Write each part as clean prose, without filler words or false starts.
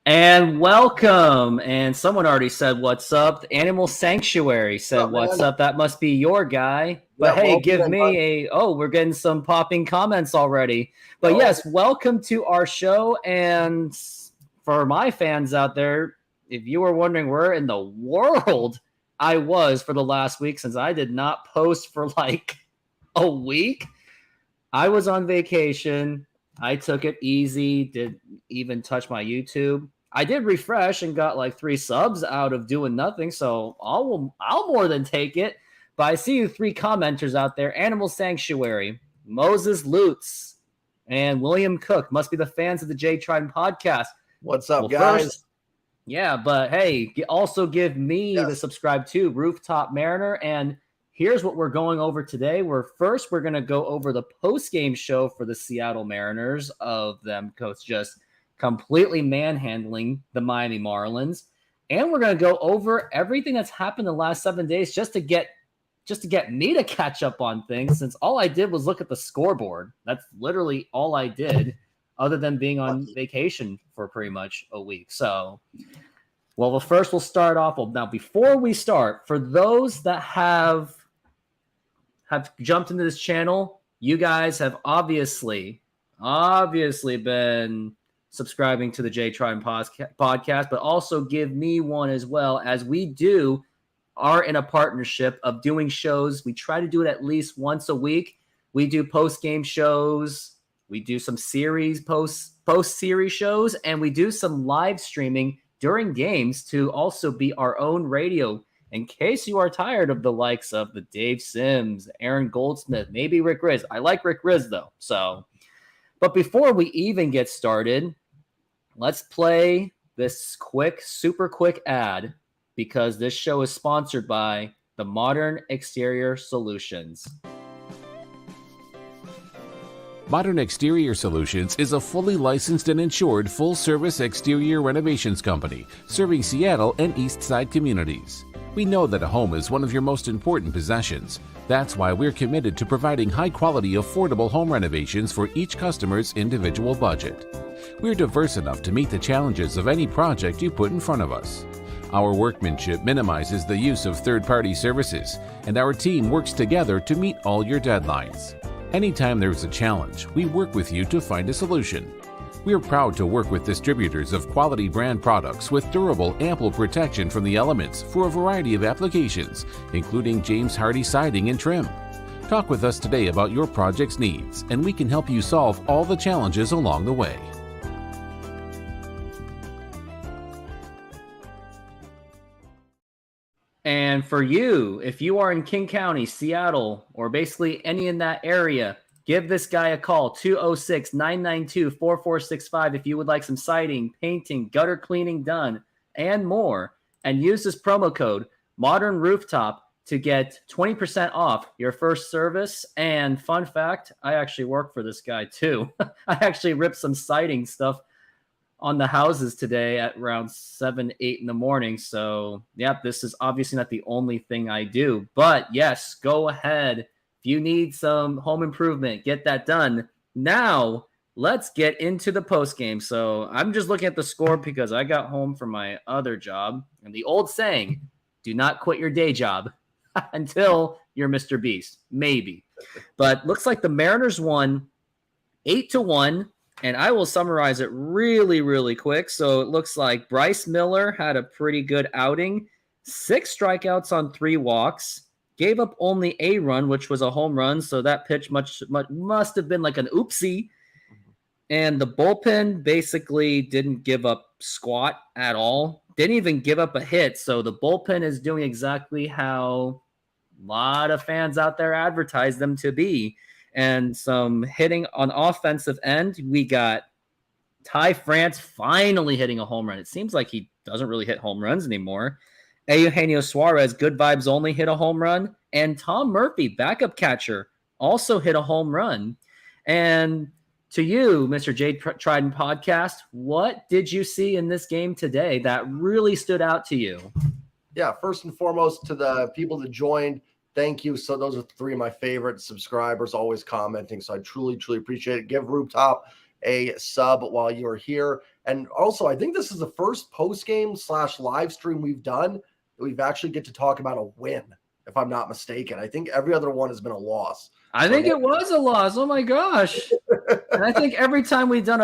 And welcome. And someone already said what's up. The Animal Sanctuary said what's up. That must be your guy. But hey, give me we're getting some popping comments already. But yes, welcome to our show. And for my fans out there, if you were wondering where in the world I was for the last week, since I did not post for like a week, I was on vacation. I took it easy, didn't even touch my YouTube. I did refresh and got like 3 subs out of doing nothing, so I'll more than take it. But I see you 3 commenters out there: Animal Sanctuary, Moses Lutz, and William Cook. Must be the fans of the J Trident podcast. What's up, guys? Yeah, but hey, also give me the subscribe to Rooftop Mariner. And here's what we're going over today. We're going to go over the post-game show for the Seattle Mariners of them just completely manhandling the Miami Marlins. And we're going to go over everything that's happened in the last 7 days just to get me to catch up on things, since all I did was look at the scoreboard. That's literally all I did, other than being on vacation for pretty much a week. So, well, first we'll start off. Well, now, before we start, for those that have jumped into this channel, you guys have obviously been subscribing to the J Trident podcast, but also give me one as well, as we are in a partnership of doing shows. We try to do it at least once a week. We do post-game shows. We do some series post-series shows, and we do some live streaming during games to also be our own radio, in case you are tired of the likes of the Dave Sims, Aaron Goldsmith, maybe Rick Riz. I like Rick Riz, though. But before we even get started, let's play this super quick ad, because this show is sponsored by the Modern Exterior Solutions. Modern Exterior Solutions is a fully licensed and insured full-service exterior renovations company serving Seattle and East Side communities. We know that a home is one of your most important possessions. That's why we're committed to providing high-quality, affordable home renovations for each customer's individual budget. We're diverse enough to meet the challenges of any project you put in front of us. Our workmanship minimizes the use of third-party services, and our team works together to meet all your deadlines. Anytime there's a challenge, we work with you to find a solution. We're proud to work with distributors of quality brand products with durable, ample protection from the elements for a variety of applications, including James Hardie siding and trim. Talk with us today about your project's needs, and we can help you solve all the challenges along the way. And for you, if you are in King County, Seattle, or basically any in that area, give this guy a call, 206-992-4465, if you would like some siding, painting, gutter cleaning done, and more. And use this promo code, Modern Rooftop, to get 20% off your first service. And fun fact, I actually work for this guy too. I actually ripped some siding stuff on the houses today at around 7, 8 in the morning. So, yeah, this is obviously not the only thing I do. But yes, go ahead. If you need some home improvement, get that done. Now, let's get into the post game. So I'm just looking at the score because I got home from my other job. And the old saying, do not quit your day job until you're Mr. Beast. Maybe. But looks like the Mariners won 8-1. And I will summarize it really, really quick. So it looks like Bryce Miller had a pretty good outing. 6 strikeouts on 3 walks. Gave up only a run, which was a home run. So that pitch must have been like an oopsie. And the bullpen basically didn't give up squat at all. Didn't even give up a hit. So the bullpen is doing exactly how a lot of fans out there advertise them to be. And some hitting on offensive end. We got Ty France finally hitting a home run. It seems like he doesn't really hit home runs anymore. Eugenio Suarez, good vibes only, hit a home run. And Tom Murphy, backup catcher, also hit a home run. And to you, Mr. J Trident Podcast, what did you see in this game today that really stood out to you? Yeah, first and foremost, to the people that joined, thank you. So those are 3 of my favorite subscribers, always commenting. So I truly, truly appreciate it. Give Rooftop a sub while you're here. And also, I think this is the first post-game / live stream we've done that we've actually get to talk about a win, if I'm not mistaken. I think every other one has been a loss. I think it was a loss. Oh my gosh. And I think every time we did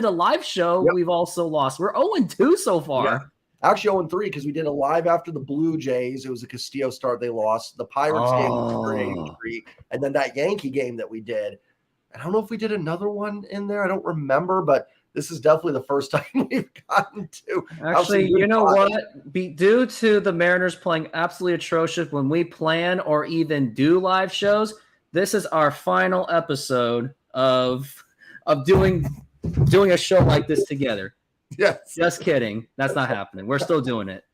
a live show, we've also lost. We're 0-2 so far. Yeah. Actually 0-3 because we did a live after the Blue Jays. It was a Castillo start. They lost. The Pirates game was 3-3. And then that Yankee game that we did. I don't know if we did another one in there. I don't remember, but this is definitely the first time we've gotten to. Actually, you know what? Due to the Mariners playing absolutely atrocious when we plan or even do live shows, this is our final episode of doing a show like this together. Yes. Just kidding. That's not happening. We're still doing it.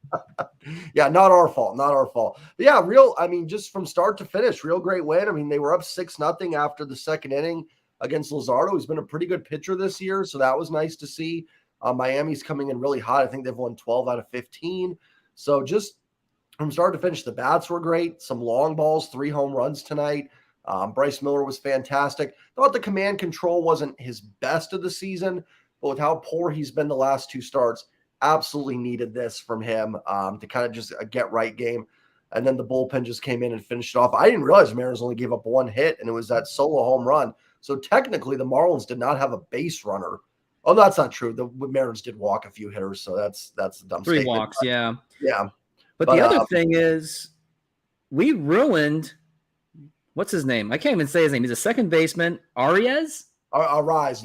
Yeah, not our fault. Not our fault. But yeah, just from start to finish, real great win. I mean, they were up 6-0 after the second inning against Luzardo. He's been a pretty good pitcher this year, so that was nice to see. Miami's coming in really hot. I think they've won 12 out of 15. So just from start to finish, the bats were great. Some long balls, 3 home runs tonight. Bryce Miller was fantastic. Thought the command control wasn't his best of the season, but with how poor he's been the last 2 starts, absolutely needed this from him to kind of just a get-right game. And then the bullpen just came in and finished it off. I didn't realize the Mariners only gave up 1 hit, and it was that solo home run. So technically, the Marlins did not have a base runner. Oh, that's not true. The Mariners did walk a few hitters, so that's a dumb 3 statement. walks, yeah. Yeah. But the other thing is we ruined – what's his name? I can't even say his name. He's a second baseman. Luis Arraez.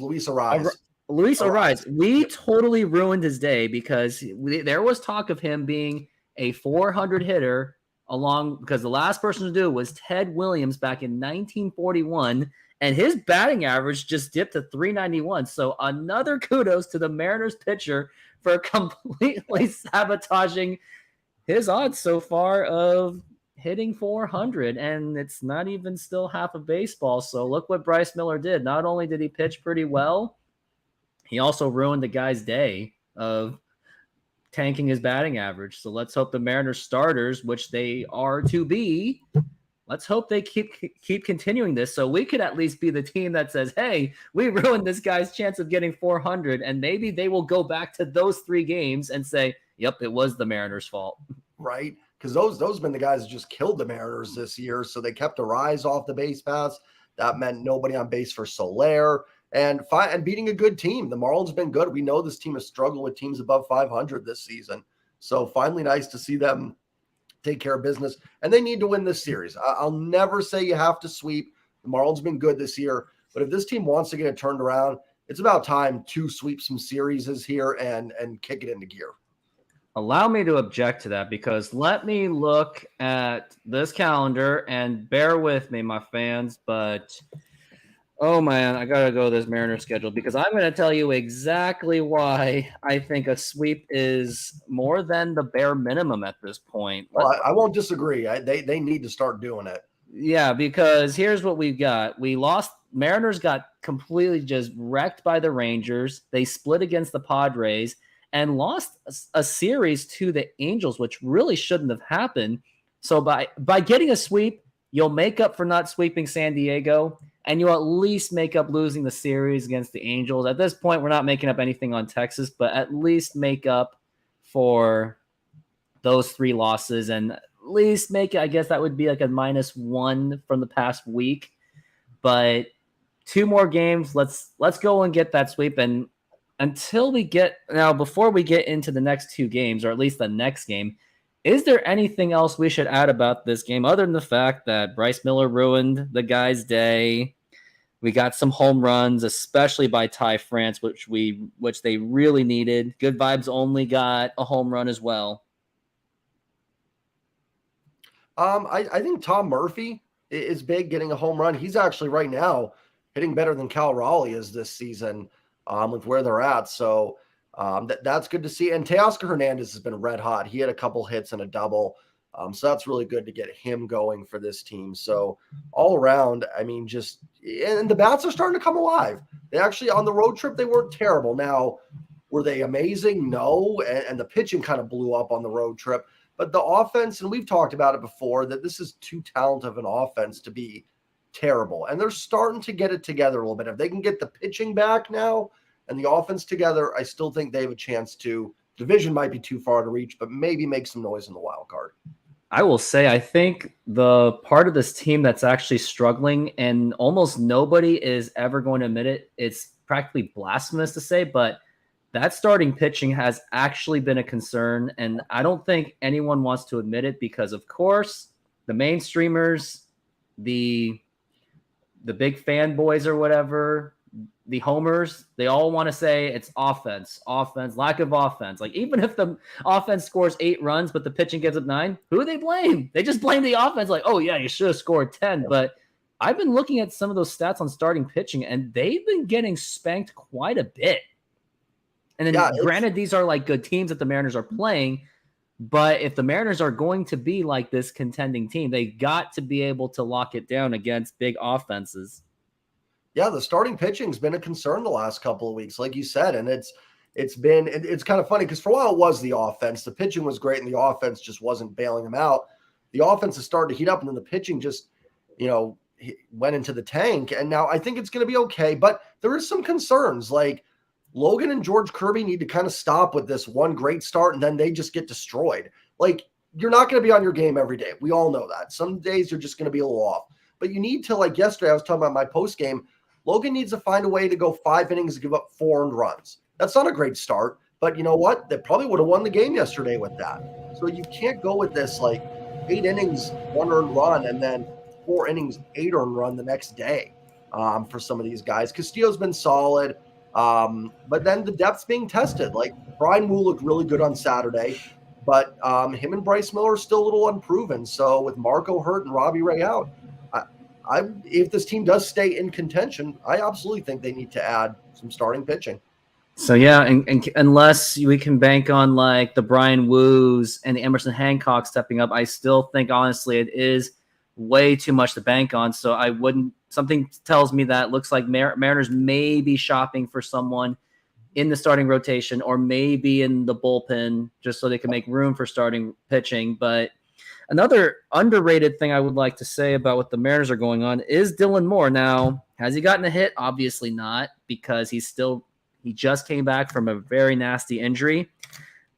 Luis Arraez. We totally ruined his day because there was talk of him being a 400 hitter because the last person to do was Ted Williams back in 1941, and his batting average just dipped to 391. So another kudos to the Mariners pitcher for completely sabotaging his odds so far of hitting 400, and it's not even still half of baseball. So look what Bryce Miller did. Not only did he pitch pretty well, he also ruined the guy's day of tanking his batting average. So let's hope the Mariners starters, which they are to be, let's hope they keep continuing this so we could at least be the team that says, hey, we ruined this guy's chance of getting 400, and maybe they will go back to those 3 games and say, yep, it was the Mariners' fault. Right, because those have been the guys that just killed the Mariners this year, so they kept a rise off the base paths. That meant nobody on base for Soler. And beating a good team. The Marlins have been good. We know this team has struggled with teams above 500 this season. So finally nice to see them take care of business. And they need to win this series. I'll never say you have to sweep. The Marlins have been good this year. But if this team wants to get it turned around, it's about time to sweep some series here and kick it into gear. Allow me to object to that because let me look at this calendar and bear with me, my fans, but – oh, man, I got to go to this Mariners schedule because I'm going to tell you exactly why I think a sweep is more than the bare minimum at this point. Well, I won't disagree. They need to start doing it. Yeah, because here's what we've got. Mariners got completely just wrecked by the Rangers. They split against the Padres and lost a series to the Angels, which really shouldn't have happened. So by getting a sweep, you'll make up for not sweeping San Diego, and you'll at least make up losing the series against the Angels. At this point, we're not making up anything on Texas, but at least make up for those 3 losses and at least make it, I guess that would be like a -1 from the past week. But 2 more games, let's go and get that sweep. And before we get into the next 2 games, or at least the next game, is there anything else we should add about this game other than the fact that Bryce Miller ruined the guy's day? We got some home runs, especially by Ty France, which they really needed. Good Vibes Only got a home run as well. I think Tom Murphy is big, getting a home run. He's actually right now hitting better than Cal Raleigh is this season with where they're at. So that's good to see. And Teoscar Hernandez has been red hot. He had a couple hits and a double. So that's really good to get him going for this team. So all around, I mean, and the bats are starting to come alive. They actually, on the road trip, they weren't terrible. Now, were they amazing? No. And the pitching kind of blew up on the road trip. But the offense, and we've talked about it before, that this is too talented of an offense to be terrible. And they're starting to get it together a little bit. If they can get the pitching back now and the offense together, I still think they have a chance to. Division might be too far to reach, but maybe make some noise in the wild card. I will say, I think the part of this team that's actually struggling, and almost nobody is ever going to admit it, it's practically blasphemous to say, but that starting pitching has actually been a concern. And I don't think anyone wants to admit it because, of course, the mainstreamers, the big fanboys or whatever, the homers, they all want to say it's offense, lack of offense. Like, even if the offense scores 8 runs, but the pitching gives up 9, who do they blame? They just blame the offense. Like, oh yeah, you should have scored 10. But I've been looking at some of those stats on starting pitching, and they've been getting spanked quite a bit. And then granted, these are like good teams that the Mariners are playing, but if the Mariners are going to be like this contending team, they got to be able to lock it down against big offenses. Yeah, the starting pitching's been a concern the last couple of weeks, like you said, and it's kind of funny because for a while it was the offense. The pitching was great, and the offense just wasn't bailing them out. The offense has started to heat up, and then the pitching just, went into the tank. And now I think it's going to be okay, but there is some concerns. Like, Logan and George Kirby need to kind of stop with this one great start, and then they just get destroyed. Like, you're not going to be on your game every day. We all know that. Some days you're just going to be a little off. But you need to, like yesterday, I was talking about my post game. Logan needs to find a way to go 5 innings and give up 4 earned runs. That's not a great start, but you know what? They probably would have won the game yesterday with that. So you can't go with this like 8 innings, 1 earned run, and then 4 innings, 8 earned run the next day for some of these guys. Castillo's been solid, but then the depth's being tested. Like, Brian Wu looked really good on Saturday, but him and Bryce Miller are still a little unproven. So with Marco hurt and Robbie Ray out, if this team does stay in contention, I absolutely think they need to add some starting pitching. So yeah, and unless we can bank on like the Brian Woos and the Emerson Hancock stepping up, I still think honestly it is way too much to bank on. So I wouldn't. Something tells me that looks like Mariners may be shopping for someone in the starting rotation or maybe in the bullpen just so they can make room for starting pitching. But another underrated thing I would like to say about what the Mariners are going on is Dylan Moore. Now, has he gotten a hit? Obviously not, because he just came back from a very nasty injury.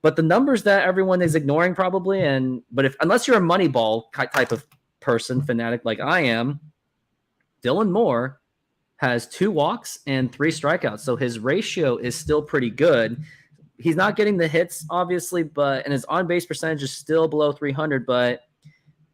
But the numbers that everyone is ignoring probably, unless you're a Moneyball type of person, fanatic like I am, Dylan Moore has 2 walks and 3 strikeouts. So his ratio is still pretty good. He's not getting the hits, obviously, and his on-base percentage is still below 300. But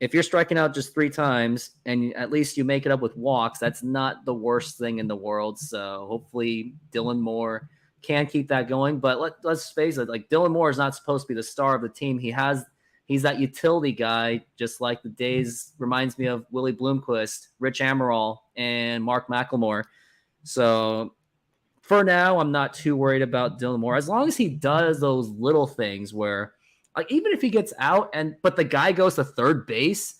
if you're striking out just 3 times and at least you make it up with walks, that's not the worst thing in the world. So hopefully Dylan Moore can keep that going. But let's face it, like, Dylan Moore is not supposed to be the star of the team. He's that utility guy, just like the days reminds me of Willie Bloomquist, Rich Amaral, and Mark McLemore. So for now, I'm not too worried about Dylan Moore. As long as he does those little things where, like, even if he gets out but the guy goes to third base,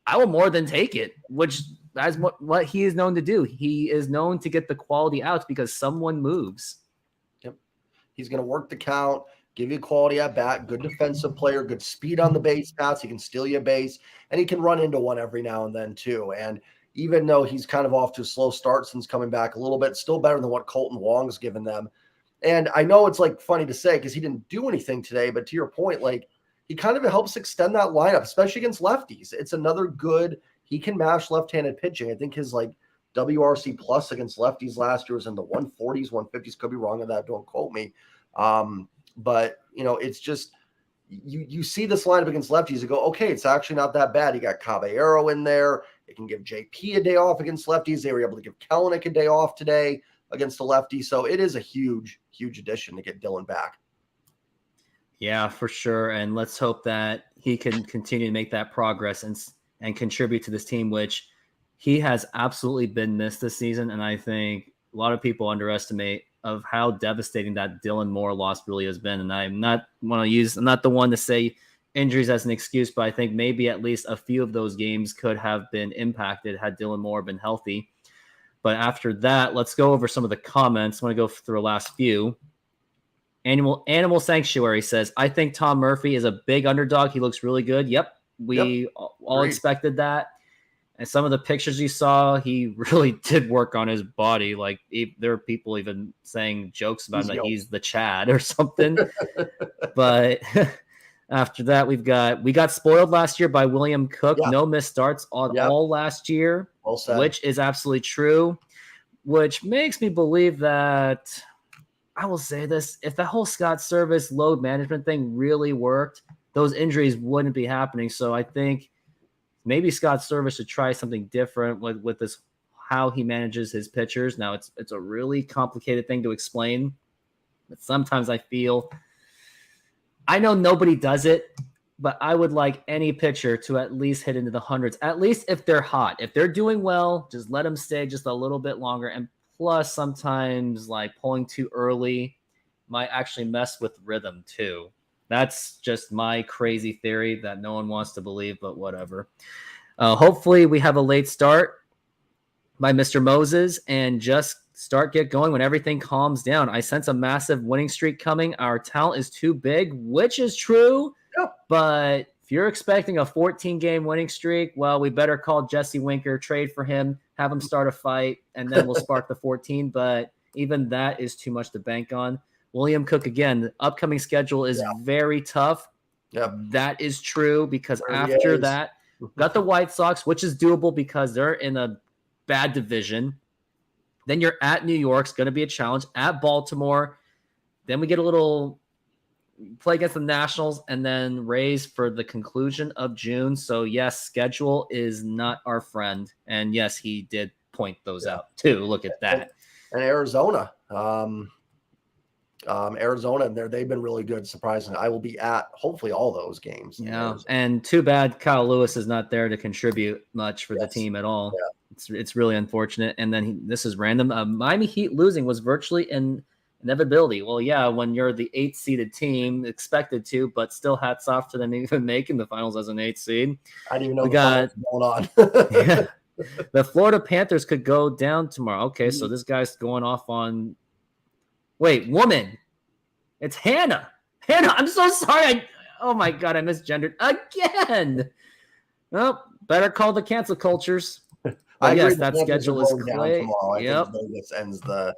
I will more than take it, which is what he is known to do. He is known to get the quality outs because someone moves. Yep. He's going to work the count, give you quality at bat, good defensive player, good speed on the base paths. He can steal you a base, and he can run into one every now and then too. And even though he's kind of off to a slow start since coming back a little bit, still better than what Colton Wong's given them. And I know it's like funny to say because he didn't do anything today, but to your point, like, he kind of helps extend that lineup, especially against lefties. It's another good, he can mash left-handed pitching. I think his like WRC plus against lefties last year was in the 140s, 150s. Could be wrong on that. Don't quote me. But it's just, you see this lineup against lefties, you go, okay, it's actually not that bad. You got Caballero in there. They can give JP a day off against lefties. They were able to give Kelenic a day off today against a lefty. So it is a huge, huge addition to get Dylan back. Yeah, for sure. And let's hope that he can continue to make that progress and contribute to this team, which he has absolutely been missed this season. And I think a lot of people underestimate of how devastating that Dylan Moore loss really has been. And I'm not the one to say injuries as an excuse, but I think maybe at least a few of those games could have been impacted had Dylan Moore been healthy. But after that, let's go over some of the comments. I want to go through the last few. Animal Sanctuary says, I think Tom Murphy is a big underdog. He looks really good. Yep. We all expected that. And some of the pictures you saw, he really did work on his body. Like there are people even saying jokes about him that he's the Chad or something. But after that, we got spoiled last year by William Cook. No missed starts on all last year, which is absolutely true, which makes me believe that, I will say this, if the whole Scott Service load management thing really worked, those injuries wouldn't be happening. So I think maybe Scott Service should try something different with this, how he manages his pitchers. Now, it's a really complicated thing to explain, but sometimes I feel, I know nobody does it, but I would like any pitcher to at least hit into the hundreds, at least if they're hot. If they're doing well, just let them stay just a little bit longer. And plus, sometimes like pulling too early might actually mess with rhythm too. That's just my crazy theory that no one wants to believe, but whatever. Hopefully we have a late start by Mr. Moses and just get going when everything calms down. I sense a massive winning streak coming. Our talent is too big, which is true. But if you're expecting a 14-game winning streak, well, we better call Jesse Winker, trade for him, have him start a fight, and then we'll spark the 14. But even that is too much to bank on. William Cook, again, the upcoming schedule is very tough. That is true because after that, got the White Sox, which is doable because they're in a bad division. Then you're at New York. It's going to be a challenge. At Baltimore. Then we get a little play against the Nationals and then Rays for the conclusion of June. So, yes, schedule is not our friend. And, yes, he did point those out, too. Look at that. And Arizona. Arizona, they've been really good, surprisingly. I will be at hopefully all those games. Yeah, and too bad Kyle Lewis is not there to contribute much for the team at all. It's really unfortunate. And then this is random. Miami Heat losing was virtually an inevitability. Well, yeah, when you're the 8th seeded team, expected to, but still hats off to them even making the finals as an 8th seed. I didn't even know what was going on. The Florida Panthers could go down tomorrow. Okay, so this guy's going off on. Wait, woman. It's Hannah. Hannah, I'm so sorry. Oh, my God, I misgendered again. Well, better call the cancel cultures. But yes, that schedule is clear. Yep. Vegas ends the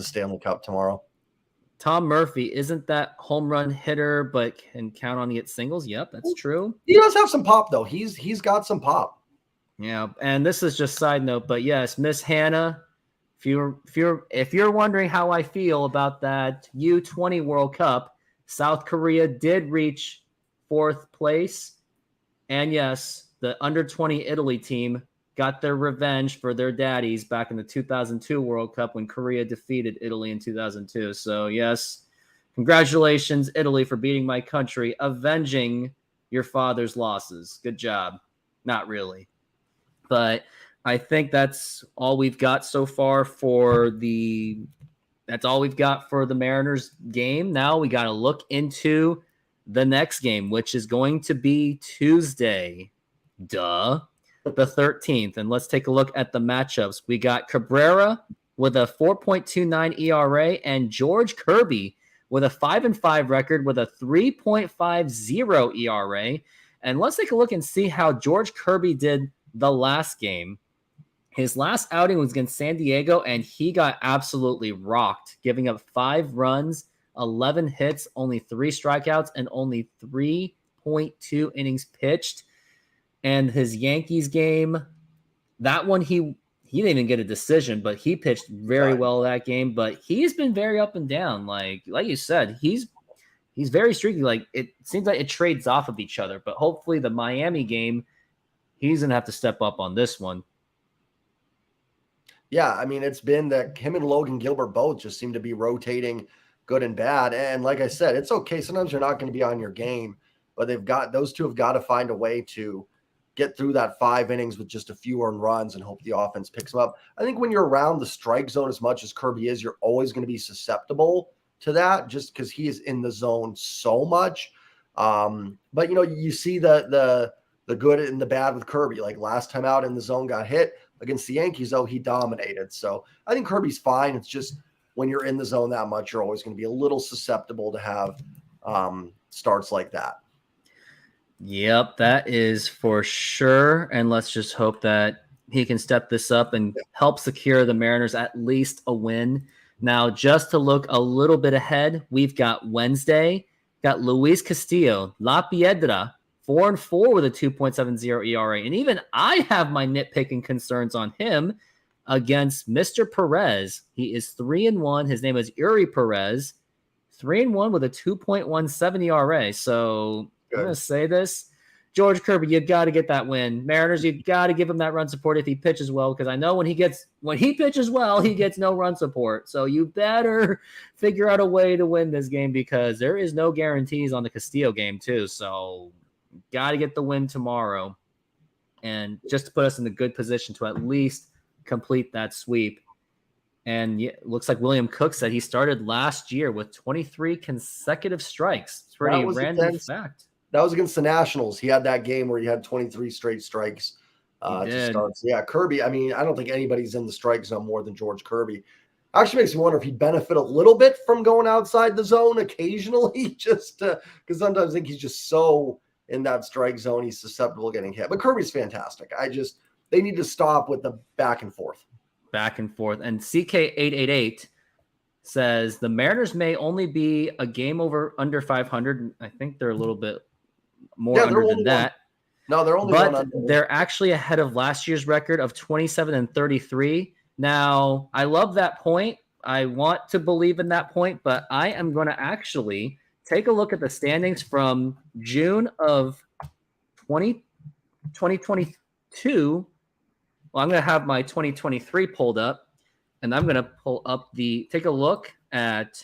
Stanley Cup tomorrow. Tom Murphy, isn't that home run hitter, but can count on to get singles? Yep, that's true. He does have some pop, though. He's got some pop. Yeah, and this is just side note, but yes, Miss Hannah. If you're wondering how I feel about that U20 World Cup, South Korea did reach 4th place. And yes, the under-20 Italy team got their revenge for their daddies back in the 2002 World Cup when Korea defeated Italy in 2002. So yes, congratulations, Italy, for beating my country, avenging your father's losses. Good job. Not really. But I think that's all we've got so far for the Mariners game. Now we got to look into the next game, which is going to be Tuesday, the 13th. And let's take a look at the matchups. We got Cabrera with a 4.29 ERA and George Kirby with a 5-5 record with a 3.50 ERA. And let's take a look and see how George Kirby did the last game. His last outing was against San Diego, and he got absolutely rocked, giving up 5 runs, 11 hits, only 3 strikeouts, and only 3.2 innings pitched. And his Yankees game, that one he didn't even get a decision, but he pitched very well that game. But he's been very up and down. Like you said, he's very streaky. Like it seems like it trades off of each other. But hopefully the Miami game, he's gonna have to step up on this one. Yeah, I mean, it's been that him and Logan Gilbert both just seem to be rotating good and bad. And like I said, it's okay. Sometimes you're not going to be on your game, but those two have got to find a way to get through that 5 innings with just a few earned runs and hope the offense picks them up. I think when you're around the strike zone as much as Kirby is, you're always going to be susceptible to that just because he is in the zone so much. But, you see the good and the bad with Kirby. Like last time out in the zone got hit. Against the Yankees, though, he dominated. So I think Kirby's fine. It's just when you're in the zone that much, you're always going to be a little susceptible to have starts like that. Yep, that is for sure. And let's just hope that he can step this up and help secure the Mariners at least a win. Now, just to look a little bit ahead, we've got Wednesday, got Luis Castillo, La Piedra, 4-4 with a 2.70 ERA. And even I have my nitpicking concerns on him against Mr. Perez. He is 3-1. His name is Uri Perez, 3-1 with a 2.17 ERA. So I'm going to say this. George Kirby, you got to get that win. Mariners, you got to give him that run support if he pitches well, because I know when he pitches well, he gets no run support. So you better figure out a way to win this game, because there is no guarantees on the Castillo game too. So got to get the win tomorrow, and just to put us in a good position to at least complete that sweep. And it looks like William Cook said he started last year with 23 consecutive strikes. It's pretty random fact. That was against the Nationals. He had that game where he had 23 straight strikes to start. So yeah, Kirby, I mean, I don't think anybody's in the strike zone more than George Kirby. Actually makes me wonder if he'd benefit a little bit from going outside the zone occasionally, just because sometimes I think he's just so in that strike zone, he's susceptible to getting hit. But Kirby's fantastic. They need to stop with the back and forth. Back and forth. And CK888 says the Mariners may only be a game under 500. I think they're a little bit more under than that. No, they're only but one under. They're actually ahead of last year's record of 27-33. Now, I love that point. I want to believe in that point, but I am going to actually take a look at the standings from June of 2022. Well, I'm going to have my 2023 pulled up, and I'm going to take a look at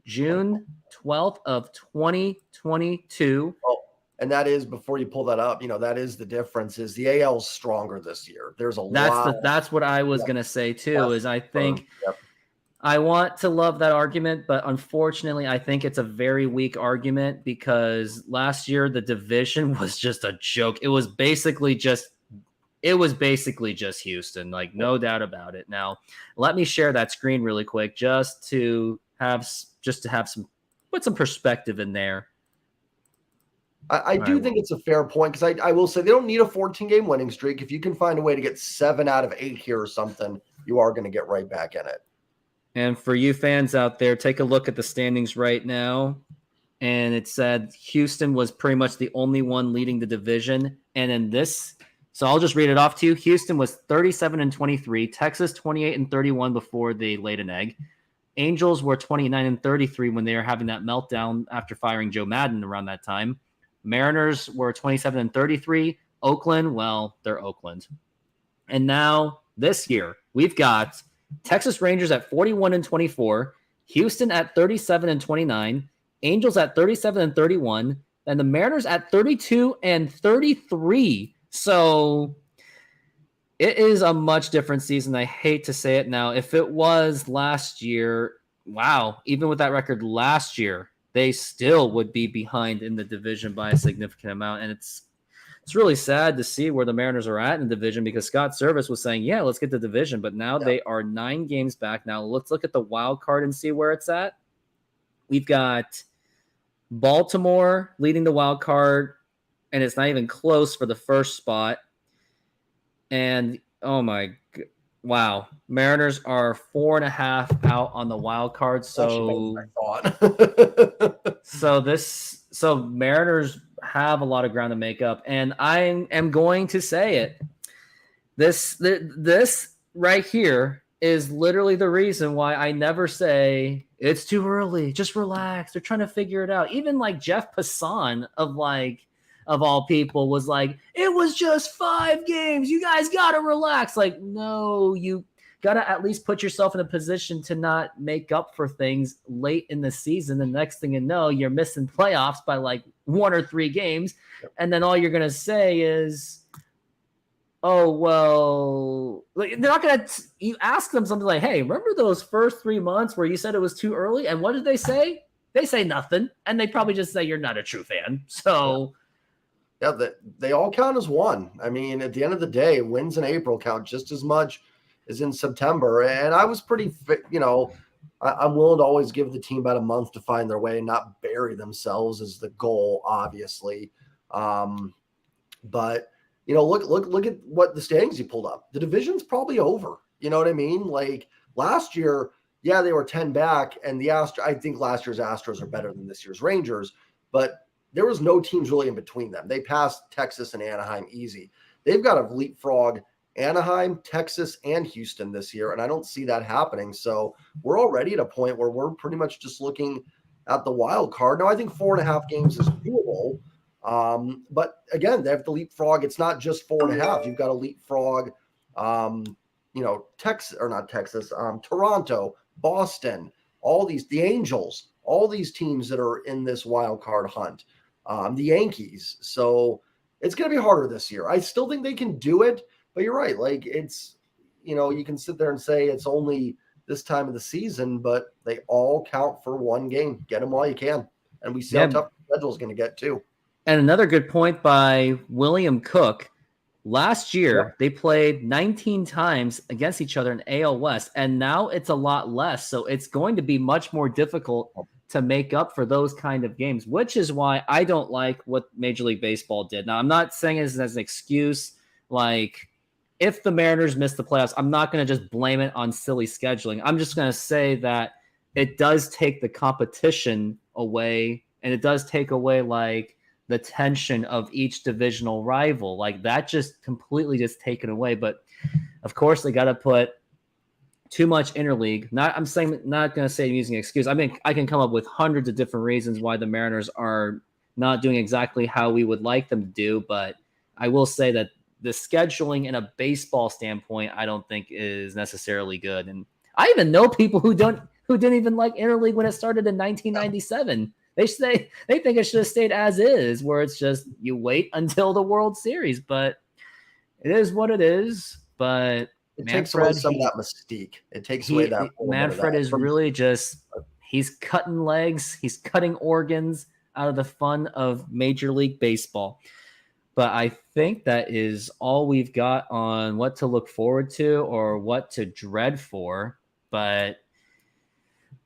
June 12th of 2022. Oh, and that is, before you pull that up, that is the difference, is the AL is stronger this year. There's a lot. That's what I was going to say too, is I think I want to love that argument, but unfortunately I think it's a very weak argument, because last year the division was just a joke. It was basically just Houston, like no doubt about it. Now, let me share that screen really quick just to have put some perspective in there. I do think it's a fair point, because I will say they don't need a 14-game winning streak. If you can find a way to get 7 out of 8 here or something, you are going to get right back in it. And for you fans out there, take a look at the standings right now. And it said Houston was pretty much the only one leading the division. And in this, so I'll just read it off to you. Houston was 37-23, Texas 28-31 before they laid an egg. Angels were 29-33 when they were having that meltdown after firing Joe Madden around that time. Mariners were 27-33. Oakland, well, they're Oakland. And now this year, we've got Texas Rangers at 41-24, Houston at 37-29, Angels at 37-31, and the Mariners at 32-33. So it is a much different season. I hate to say it now. If it was last year, wow, even with that record last year, they still would be behind in the division by a significant amount. And it's really sad to see where the Mariners are at in the division, because Scott Service was saying, yeah, let's get the division. But now they are 9 games back. Now let's look at the wild card and see where it's at. We've got Baltimore leading the wild card, and it's not even close for the first spot. And wow, Mariners are 4.5 out on the wild card. So Mariners have a lot of ground to make up, and I am going to say it. This right here is literally the reason why I never say it's too early. Just relax. They're trying to figure it out. Even like Jeff Passan of all people was like, it was just 5 games. You guys got to relax. Like, no, you got to at least put yourself in a position to not make up for things late in the season. The next thing you know, you're missing playoffs by like 1 or 3 games. And then all you're going to say is, oh, well, like, they're not going to, you ask them something like, hey, remember those first 3 months where you said it was too early? And what did they say? They say nothing. And they probably just say, you're not a true fan. So yeah, they all count as one. I mean, at the end of the day, wins in April count just as much as in September. And I was pretty, I'm willing to always give the team about a month to find their way and not bury themselves as the goal, obviously. But look at what the standings you pulled up. The division's probably over. You know what I mean? Like last year, yeah, they were 10 back, and I think last year's Astros are better than this year's Rangers, but there was no teams really in between them. They passed Texas and Anaheim easy. They've got to leapfrog Anaheim, Texas, and Houston this year, and I don't see that happening. So we're already at a point where we're pretty much just looking at the wild card. Now, I think 4.5 games is doable, but again, they have to leapfrog. It's not just 4.5. You've got to leapfrog, Toronto, Boston, the Angels, all these teams that are in this wild card hunt, the Yankees. So it's going to be harder this year. I still think they can do it, but you're right. Like it's, you can sit there and say it's only this time of the season, but they all count for one game. Get them while you can. And we see how tough the schedule is going to get too. And another good point by William Cook. Last year, they played 19 times against each other in AL West, and now it's a lot less. So it's going to be much more difficult to make up for those kind of games, which is why I don't like what Major League Baseball did. Now, I'm not saying this as an excuse. Like, if the Mariners miss the playoffs, I'm not going to just blame it on silly scheduling. I'm just going to say that it does take the competition away, and it does take away, like, the tension of each divisional rival. Like that just completely just taken away. But of course they got to put too much interleague. Not going to say I'm using an excuse. I mean, I can come up with hundreds of different reasons why the Mariners are not doing exactly how we would like them to do. But I will say that the scheduling in a baseball standpoint, I don't think is necessarily good. And I even know people who didn't even like interleague when it started in 1997. They think it should have stayed as is, where it's just you wait until the World Series. But it is what it is. But it takes away some of that mystique. It takes away that. Manfred is really just he's cutting legs, he's cutting organs out of the fun of Major League Baseball. But I think that is all we've got on what to look forward to or what to dread for. But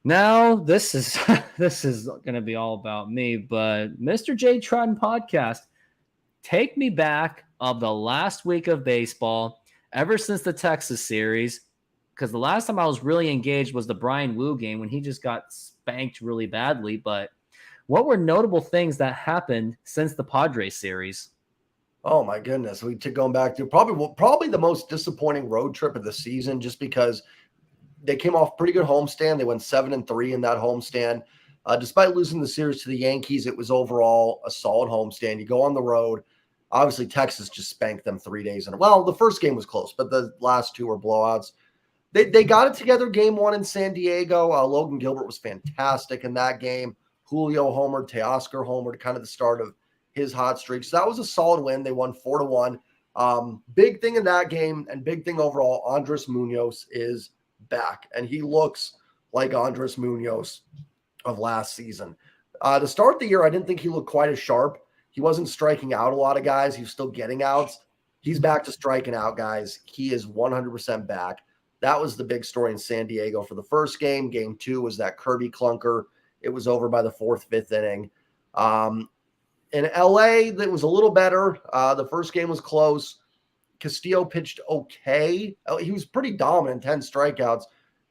now this is going to be all about me, but Mr. J Trotton Podcast, take me back of the last week of baseball ever since the Texas series, because the last time I was really engaged was the Brian Wu game when he just got spanked really badly. But what were notable things that happened since the Padres series? Oh my goodness, we took going back to probably the most disappointing road trip of the season, just because they came off pretty good homestand. They went 7-3 in that homestand. Despite losing the series to the Yankees, it was overall a solid homestand. You go on the road. Obviously, Texas just spanked them 3 days in a row. Well, the first game was close, but the last two were blowouts. They got it together game one in San Diego. Logan Gilbert was fantastic in that game. Julio homered, Teoscar homered, kind of the start of his hot streak. So that was a solid win. They won 4-1. Big thing in that game and big thing overall, Andres Munoz is back, and he looks like Andres Munoz of last season. To start the year, I didn't think he looked quite as sharp. He wasn't striking out a lot of guys. He was still getting outs. He's back to striking out guys. He is 100% back. That was the big story in San Diego for the first game. Game two was that Kirby clunker. It was over by the fourth, fifth inning. In LA, that was a little better. The first game was close. Castillo pitched okay. He was pretty dominant, 10 strikeouts.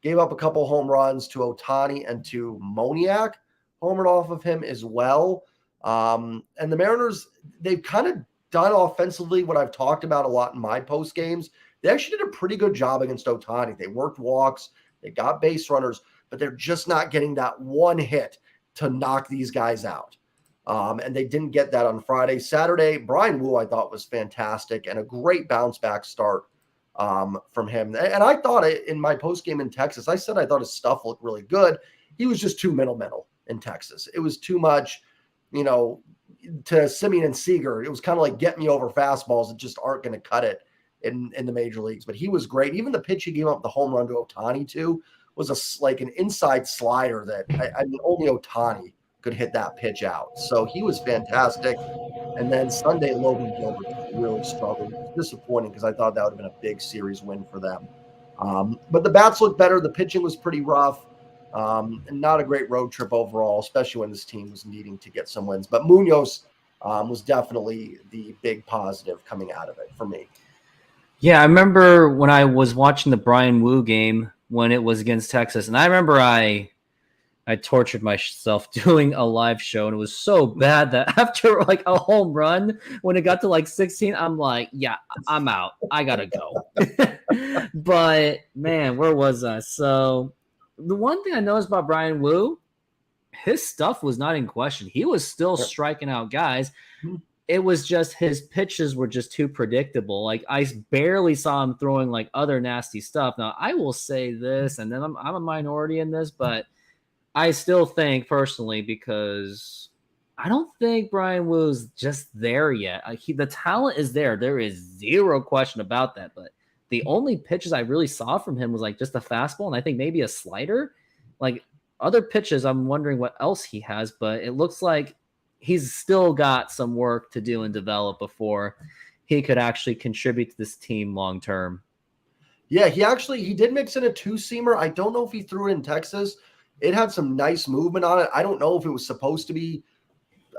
Gave up a couple home runs to Ohtani and to Moniak. Homered off of him as well. And the Mariners, they've kind of done offensively what I've talked about a lot in my post games. They actually did a pretty good job against Ohtani. They worked walks. They got base runners, but they're just not getting that one hit to knock these guys out. And they didn't get that on Friday. Saturday, Brian Wu, I thought, was fantastic and a great bounce back start from him. And I thought in my postgame in Texas, I said I thought his stuff looked really good. He was just too middle in Texas. It was too much, to Simeon and Seager. It was kind of like get me over fastballs that just aren't going to cut it in the major leagues. But he was great. Even the pitch he gave up the home run to Ohtani to was like an inside slider that I mean, only Ohtani could hit that pitch out. So he was fantastic. And then Sunday, Logan Gilbert really struggled. It was disappointing because I thought that would have been a big series win for them. But the bats looked better. The pitching was pretty rough. And not a great road trip overall, especially when this team was needing to get some wins. But Munoz, was definitely the big positive coming out of it for me. Yeah, I remember when I was watching the Brian Wu game when it was against Texas, and I remember I tortured myself doing a live show, and it was so bad that after like a home run, when it got to like 16, I'm like, yeah, I'm out. I gotta go. But man, where was I? So the one thing I noticed about Brian Wu, his stuff was not in question. He was still striking out guys. It was just his pitches were just too predictable. Like I barely saw him throwing like other nasty stuff. Now I will say this, and then I'm a minority in this, but I still think personally, because I don't think Brian Wu's just there yet. The talent is there. There is zero question about that. But the only pitches I really saw from him was like just a fastball, and I think maybe a slider. Like other pitches, I'm wondering what else he has, but it looks like he's still got some work to do and develop before he could actually contribute to this team long term. Yeah, he did mix in a two-seamer. I don't know if he threw it in Texas. It had some nice movement on it. I don't know if it was supposed to be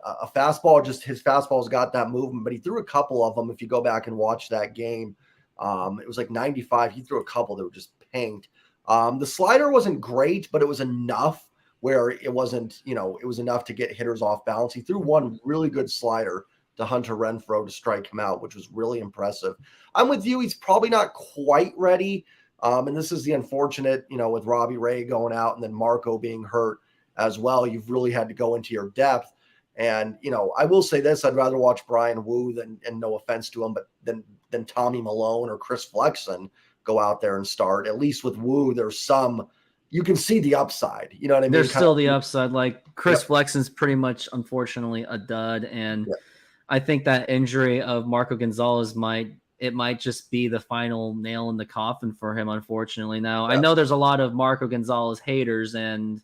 a fastball, just his fastball's got that movement, but he threw a couple of them. If you go back and watch that game, it was like 95. He threw a couple that were just pinged. The slider wasn't great, but it was enough where it wasn't, it was enough to get hitters off balance. He threw one really good slider to Hunter Renfroe to strike him out, which was really impressive. I'm with you. He's probably not quite ready. And this is the unfortunate, with Robbie Ray going out and then Marco being hurt as well. You've really had to go into your depth. And, I will say this, I'd rather watch Brian Wu than, and no offense to him, but than Tommy Malone or Chris Flexen go out there and start. At least with Wu, there's some, you can see the upside. You know what I mean? There's still the upside. Like Chris Flexen's pretty much, unfortunately, a dud. And I think that injury of Marco Gonzalez might just be the final nail in the coffin for him, unfortunately. Now, I know there's a lot of Marco Gonzalez haters, and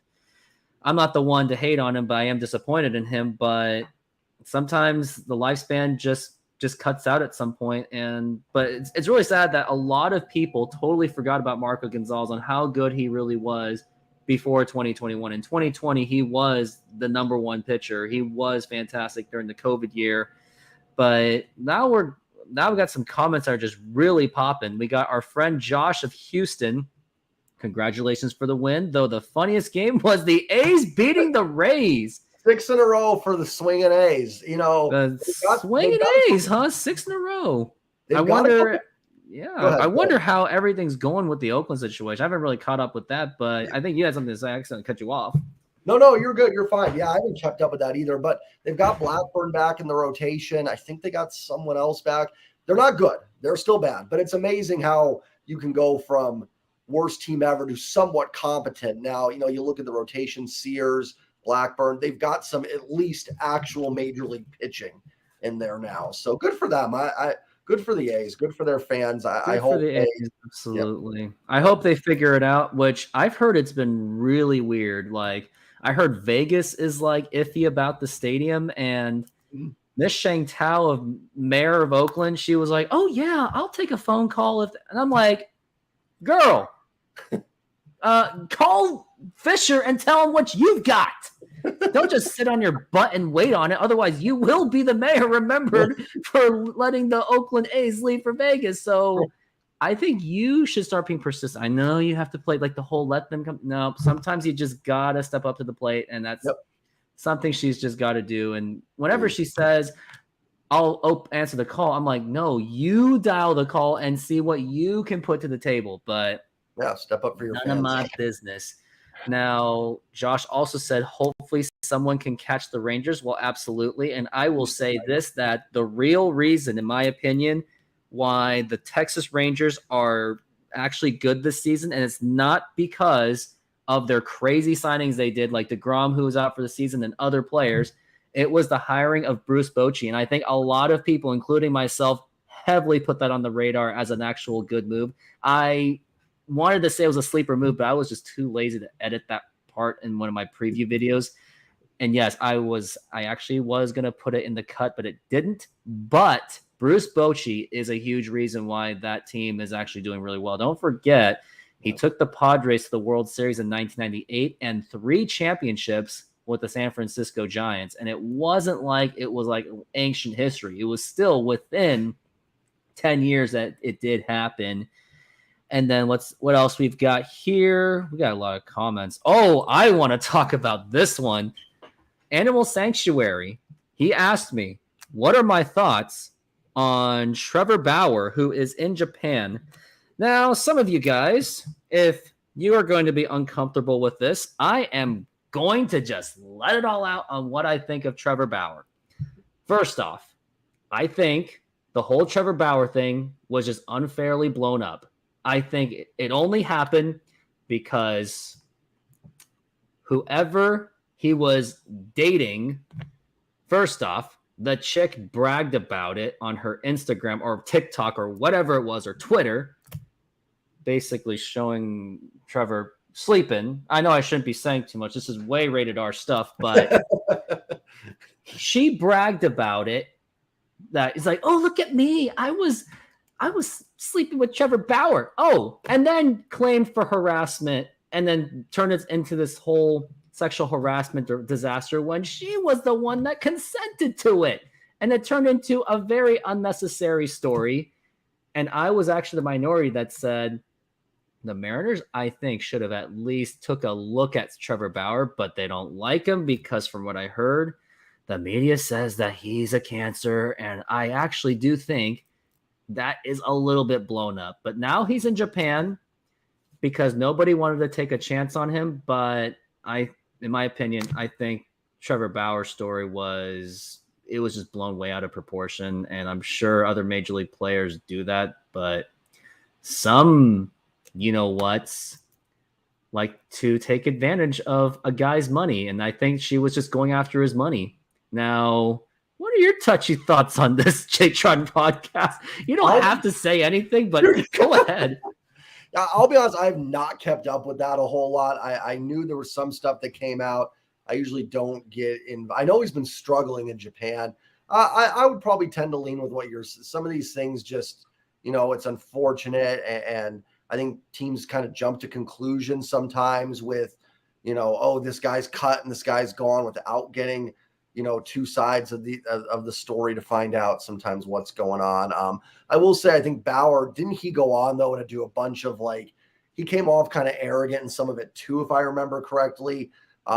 I'm not the one to hate on him, but I am disappointed in him. But sometimes the lifespan just cuts out at some point. But it's really sad that a lot of people totally forgot about Marco Gonzalez on how good he really was before 2021. In 2020, he was the number one pitcher. He was fantastic during the COVID year. But now we've got some comments that are just really popping. We got our friend Josh of Houston. Congratulations for the win, though the funniest game was the A's beating the Rays. 6 in a row for the swinging A's. The swinging A's, huh? 6 in a row. I wonder how everything's going with the Oakland situation. I haven't really caught up with that, but I think you had something to say. I accidentally cut you off. No, you're good. You're fine. Yeah, I haven't kept up with that either, but they've got Blackburn back in the rotation. I think they got someone else back. They're not good. They're still bad, but it's amazing how you can go from worst team ever to somewhat competent. Now, you look at the rotation, Sears, Blackburn, they've got some at least actual major league pitching in there now. So good for them. Good for the A's, good for their fans. I hope the A's, absolutely. Yep. I hope they figure it out, which I've heard it's been really weird. Like I heard Vegas is like iffy about the stadium, and Miss Shang Tao, of mayor of Oakland, she was like, "Oh yeah, I'll take a phone call if," and I'm like, "Girl, call Fisher and tell him what you've got. Don't just sit on your butt and wait on it. Otherwise, you will be the mayor remembered for letting the Oakland A's leave for Vegas." So I think you should start being persistent. I know you have to play like the whole let them come. No, sometimes you just got to step up to the plate, and that's something she's just got to do. And whenever she says, I'll answer the call, I'm like, no, you dial the call and see what you can put to the table. But step up for your none fans. of my business. Now, Josh also said, hopefully someone can catch the Rangers. Well, absolutely. And I will say this, that the real reason, in my opinion, why the Texas Rangers are actually good this season, and it's not because of their crazy signings they did, like DeGrom, who was out for the season, and other players. It was the hiring of Bruce Bochy. And I think a lot of people, including myself, heavily put that on the radar as an actual good move. I wanted to say it was a sleeper move, but I was just too lazy to edit that part in one of my preview videos. And yes, I actually was going to put it in the cut, but it didn't. But Bruce Bochy is a huge reason why that team is actually doing really well. Don't forget, he took the Padres to the World Series in 1998 and 3 championships with the San Francisco Giants. And it wasn't like it was like ancient history. It was still within 10 years that it did happen. And then what else we've got here? We got a lot of comments. Oh, I want to talk about this one. Animal Sanctuary. He asked me, what are my thoughts on Trevor Bauer, who is in Japan? Now, some of you guys, if you are going to be uncomfortable with this, I am going to just let it all out on what I think of Trevor Bauer. First off, I think the whole Trevor Bauer thing was just unfairly blown up. I think it only happened because whoever he was dating, first off, the chick bragged about it on her Instagram or TikTok or whatever it was, or Twitter, basically showing Trevor sleeping. I know I shouldn't be saying too much. This is way rated R stuff, but she bragged about it. That it's like, oh, look at me. I was sleeping with Trevor Bauer. Oh, and then claimed for harassment and then turned it into this whole sexual harassment or disaster when she was the one that consented to it. And it turned into a very unnecessary story. And I was actually the minority that said the Mariners, I think, should have at least took a look at Trevor Bauer, but they don't like him because from what I heard, the media says that he's a cancer. And I actually do think that is a little bit blown up. But now he's in Japan because nobody wanted to take a chance on him. But in my opinion, I think Trevor Bauer's story was just blown way out of proportion. And I'm sure other major league players do that. But some, like to take advantage of a guy's money. And I think she was just going after his money. Now, what are your touchy thoughts on this JTron podcast? You don't have to say anything, but go ahead. I'll be honest, I have not kept up with that a whole lot. I knew there was some stuff that came out. I usually don't get in. I know he's been struggling in Japan. I would probably tend to lean with what some of these things just, it's unfortunate. And I think teams kind of jump to conclusions sometimes with, oh, this guy's cut and this guy's gone without getting, two sides of the story to find out sometimes what's going on. I will say, I think Bauer, didn't he go on though to do a bunch of he came off kind of arrogant in some of it too, if I remember correctly.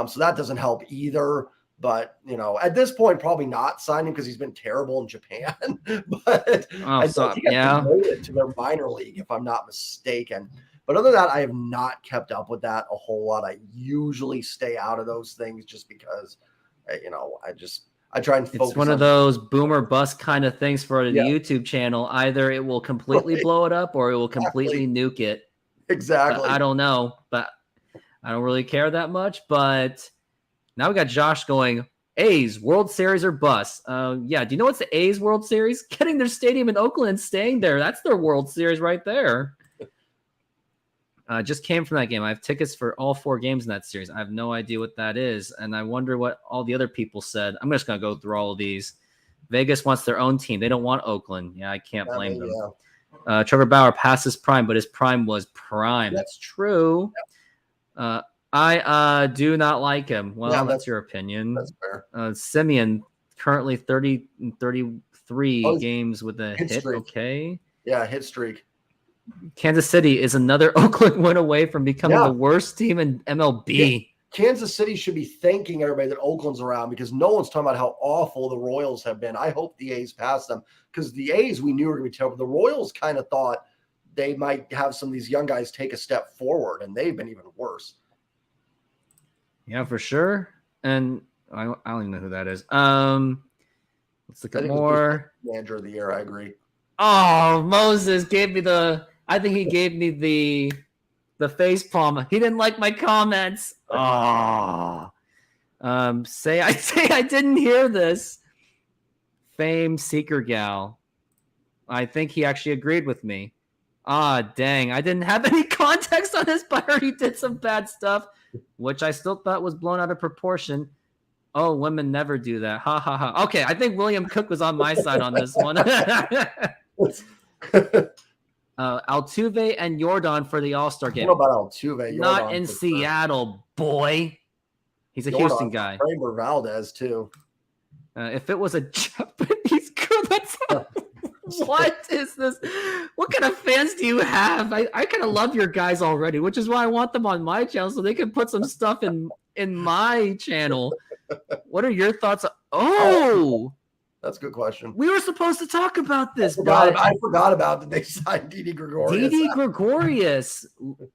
So that doesn't help either. But, at this point, probably not sign him because he's been terrible in Japan. But I think he got promoted to their minor league, if I'm not mistaken. But other than that, I have not kept up with that a whole lot. I usually stay out of those things just because, I try and focus. It's one of those boomer bust kind of things for the YouTube channel. Either it will completely blow it up or it will completely nuke it. Exactly. I don't know, but I don't really care that much. But now we got Josh going, A's World Series or bust. Yeah. Do you know what's the A's World Series? Getting their stadium in Oakland and staying there. That's their World Series right there. Just came from that game. I have tickets for all 4 games in that series. I have no idea what that is. And I wonder what all the other people said. I'm just going to go through all of these. Vegas wants their own team. They don't want Oakland. Yeah, I can't blame them. Yeah. Trevor Bauer passed his prime, but his prime was prime. That's true. I do not like him. Well, that's your opinion. That's fair. Simeon, currently 33 games with a hit. Streak. Okay. Yeah, hit streak. Kansas City is another Oakland win away from becoming the worst team in MLB. Yeah. Kansas City should be thanking everybody that Oakland's around because no one's talking about how awful the Royals have been. I hope the A's pass them because the A's we knew were going to be terrible. The Royals kind of thought they might have some of these young guys take a step forward, and they've been even worse. Yeah, for sure. And I don't even know who that is. Let's look at more. Manager of the year, I agree. Oh, Moses gave me I think he gave me the face palm. He didn't like my comments. Oh. Say I didn't hear this. Fame Seeker Gal. I think he actually agreed with me. Dang. I didn't have any context on this, but I heard he did some bad stuff, which I still thought was blown out of proportion. Oh, women never do that. Ha, ha, ha. Okay, I think William Cook was on my side on this one. Altuve and Jordan for the All-Star game. What about Altuve? Not in Seattle, boy. He's a Jordan, Houston guy. Kramer Valdez too. If it was a Japanese girl, that's what is this? What kind of fans do you have? I kind of love your guys already, which is why I want them on my channel so they can put some stuff in my channel. What are your thoughts? Oh, that's a good question. We were supposed to talk about this, I forgot about that they signed Didi Gregorius. Didi Gregorius,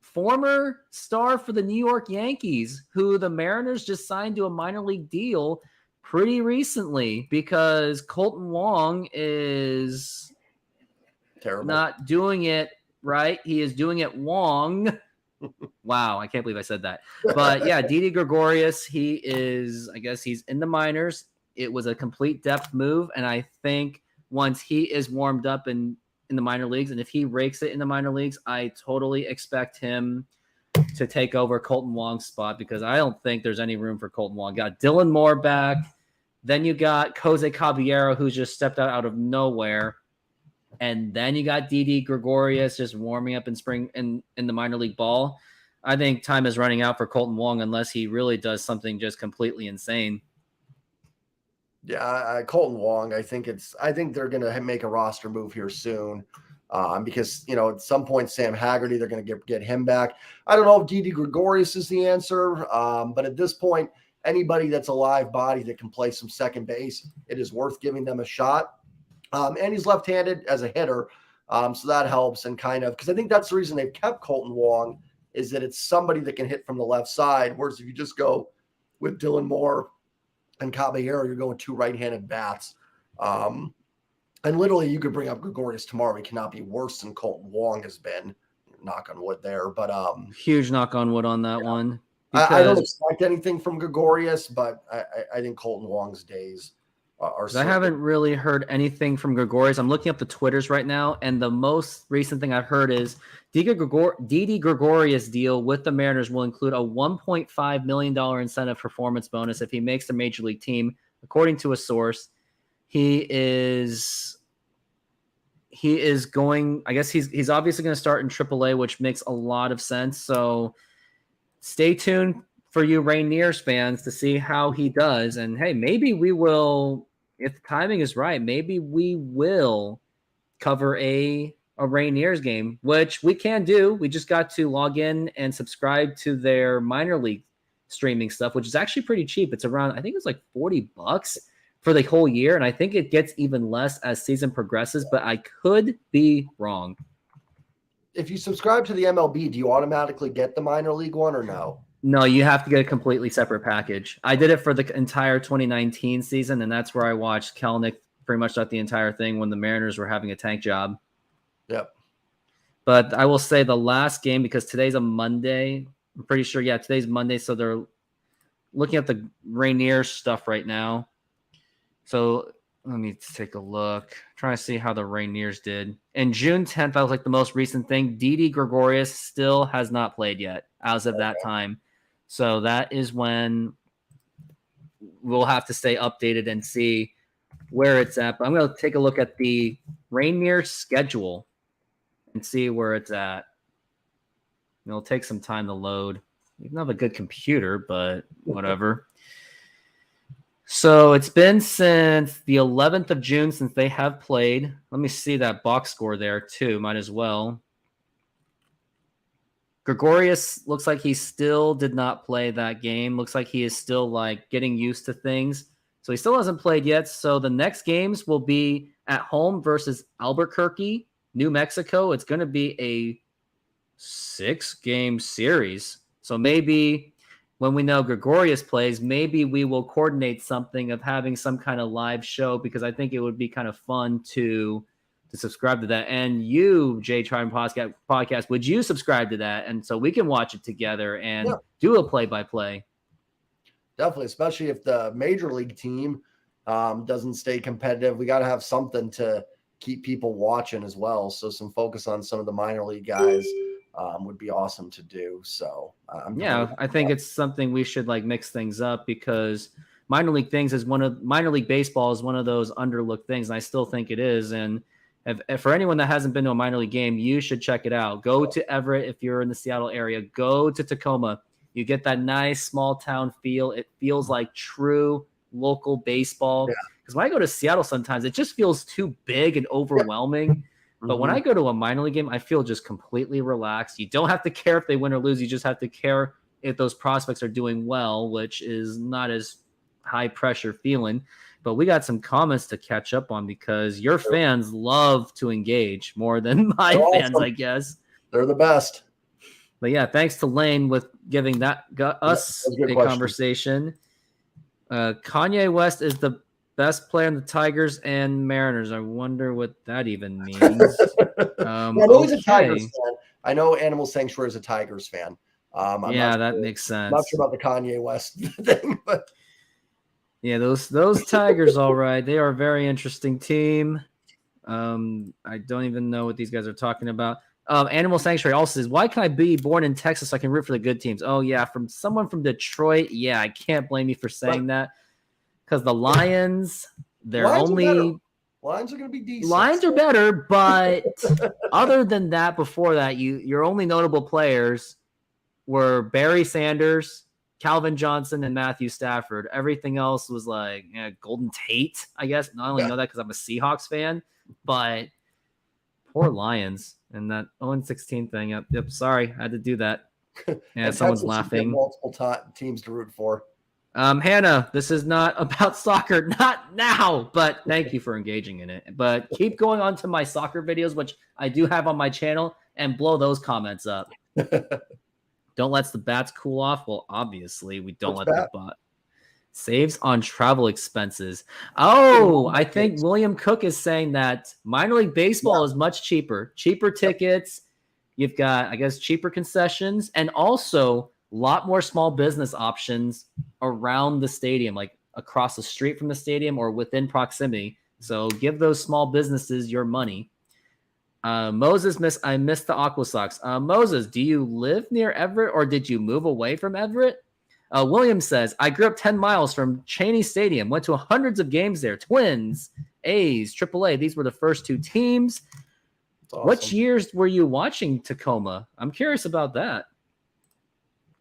former star for the New York Yankees, who the Mariners just signed to a minor league deal pretty recently because Colton Wong is terrible, not doing it right. He is doing it Wong. Wow, I can't believe I said that. But yeah, Didi Gregorius, I guess he's in the minors. It was a complete depth move, and I think once he is warmed up in the minor leagues, and if he rakes it in the minor leagues, I totally expect him to take over Colton Wong's spot because I don't think there's any room for Colton Wong. Got Dylan Moore back. Then you got Jose Caballero, who's just stepped out of nowhere. And then you got Didi Gregorius just warming up in spring in the minor league ball. I think time is running out for Colton Wong unless he really does something just completely insane. Yeah, Colton Wong, I think they're going to make a roster move here soon because, at some point, Sam Haggerty, they're going to get him back. I don't know if Didi Gregorius is the answer, but at this point, anybody that's a live body that can play some second base, it is worth giving them a shot. And he's left-handed as a hitter, so that helps. And kind of because I think that's the reason they've kept Colton Wong is that it's somebody that can hit from the left side. Whereas if you just go with Dylan Moore and Caballero, you're going two right-handed bats. And literally, you could bring up Gregorius tomorrow. He cannot be worse than Colton Wong has been. Knock on wood there, but huge knock on wood on that one. I don't expect anything from Gregorius, but I think Colton Wong's days are. I haven't really heard anything from Gregorius. I'm looking up the Twitters right now, and the most recent thing I've heard is Didi Gregorius deal with the Mariners will include a $1.5 million incentive performance bonus if he makes the major league team. According to a source, he is going. I guess he's obviously going to start in AAA, which makes a lot of sense. So stay tuned for you Rainiers fans to see how he does. And hey, maybe we will, if the timing is right, maybe we will cover a Rainiers game, which we can do. We just got to log in and subscribe to their minor league streaming stuff, which is actually pretty cheap. It's around, I think it's like $40 for the whole year. And I think it gets even less as season progresses, but I could be wrong. If you subscribe to the MLB, do you automatically get the minor league one or no? No, you have to get a completely separate package. I did it for the entire 2019 season, and that's where I watched Kelenic pretty much throughout the entire thing when the Mariners were having a tank job. Yep. But I will say the last game, because today's a Monday, I'm pretty sure, today's Monday, so they're looking at the Rainier stuff right now. So let me take a look. Trying to see how the Rainiers did. And June 10th, that was like the most recent thing. Didi Gregorius still has not played yet as of that time. So that is when we'll have to stay updated and see where it's at. But I'm going to take a look at the Rainier schedule and see where it's at. It'll take some time to load. We don't have a good computer, but whatever. So it's been since the 11th of June since they have played. Let me see that box score there too. Might as well. Gregorius looks like he still did not play that game. Looks like he is still like getting used to things. So he still hasn't played yet. So the next games will be at home versus Albuquerque, New Mexico. It's going to be a 6-game series. So maybe when we know Gregorius plays, maybe we will coordinate something of having some kind of live show because I think it would be kind of fun to subscribe to that. And you, Jay Trident Podcast, would you subscribe to that? And so we can watch it together and do a play-by-play. Definitely, especially if the major league team doesn't stay competitive. We got to have something to keep people watching as well. So some focus on some of the minor league guys would be awesome to do. So I think it's something we should like mix things up because minor league baseball is one of those underlooked things. And I still think it is. And if for anyone that hasn't been to a minor league game, you should check it out. Go to Everett if you're in the Seattle area. Go to Tacoma. You get that nice small town feel. It feels like true local baseball. Because when I go to Seattle sometimes, it just feels too big and overwhelming. But when I go to a minor league game, I feel just completely relaxed. You don't have to care if they win or lose. You just have to care if those prospects are doing well, which is not as high pressure feeling. But we got some comments to catch up on because your fans love to engage more than my fans, I guess. They're the best. But yeah, thanks to Lane with giving us a conversation. Kanye West is the best player in the Tigers and Mariners. I wonder what that even means. I know he's a Tigers fan. I know Animal Sanctuary is a Tigers fan. That makes sense. I'm not sure about the Kanye West thing, but yeah, those Tigers, all right. They are a very interesting team. I don't even know what these guys are talking about. Animal Sanctuary also says, why can I be born in Texas so I can root for the good teams? Oh, yeah, from someone from Detroit. Yeah, I can't blame you for saying that. Because the Lions, Lions are going to be decent. Lions are better, but other than that, before that, your only notable players were Barry Sanders, Calvin Johnson, and Matthew Stafford. Everything else was like Golden Tate, I guess. I only know that because I'm a Seahawks fan, but poor Lions and that 0-16 thing. Yep, sorry, I had to do that. Yeah, someone's laughing. Multiple teams to root for. Hannah, this is not about soccer, not now, but thank you for engaging in it. But keep going on to my soccer videos, which I do have on my channel, and blow those comments up. Don't let the bats cool off. Well, obviously, we don't let the bat. Saves on travel expenses. Oh, I think William Cook is saying that minor league baseball is much cheaper. Cheaper tickets. You've got, I guess, cheaper concessions, and also a lot more small business options around the stadium, like across the street from the stadium or within proximity. So give those small businesses your money. Moses, I missed the Aqua Sox. Moses, do you live near Everett or did you move away from Everett? William says, I grew up 10 miles from Cheney Stadium, went to hundreds of games there. Twins, A's, AAA. These were the first two teams. Awesome. What years were you watching Tacoma? I'm curious about that.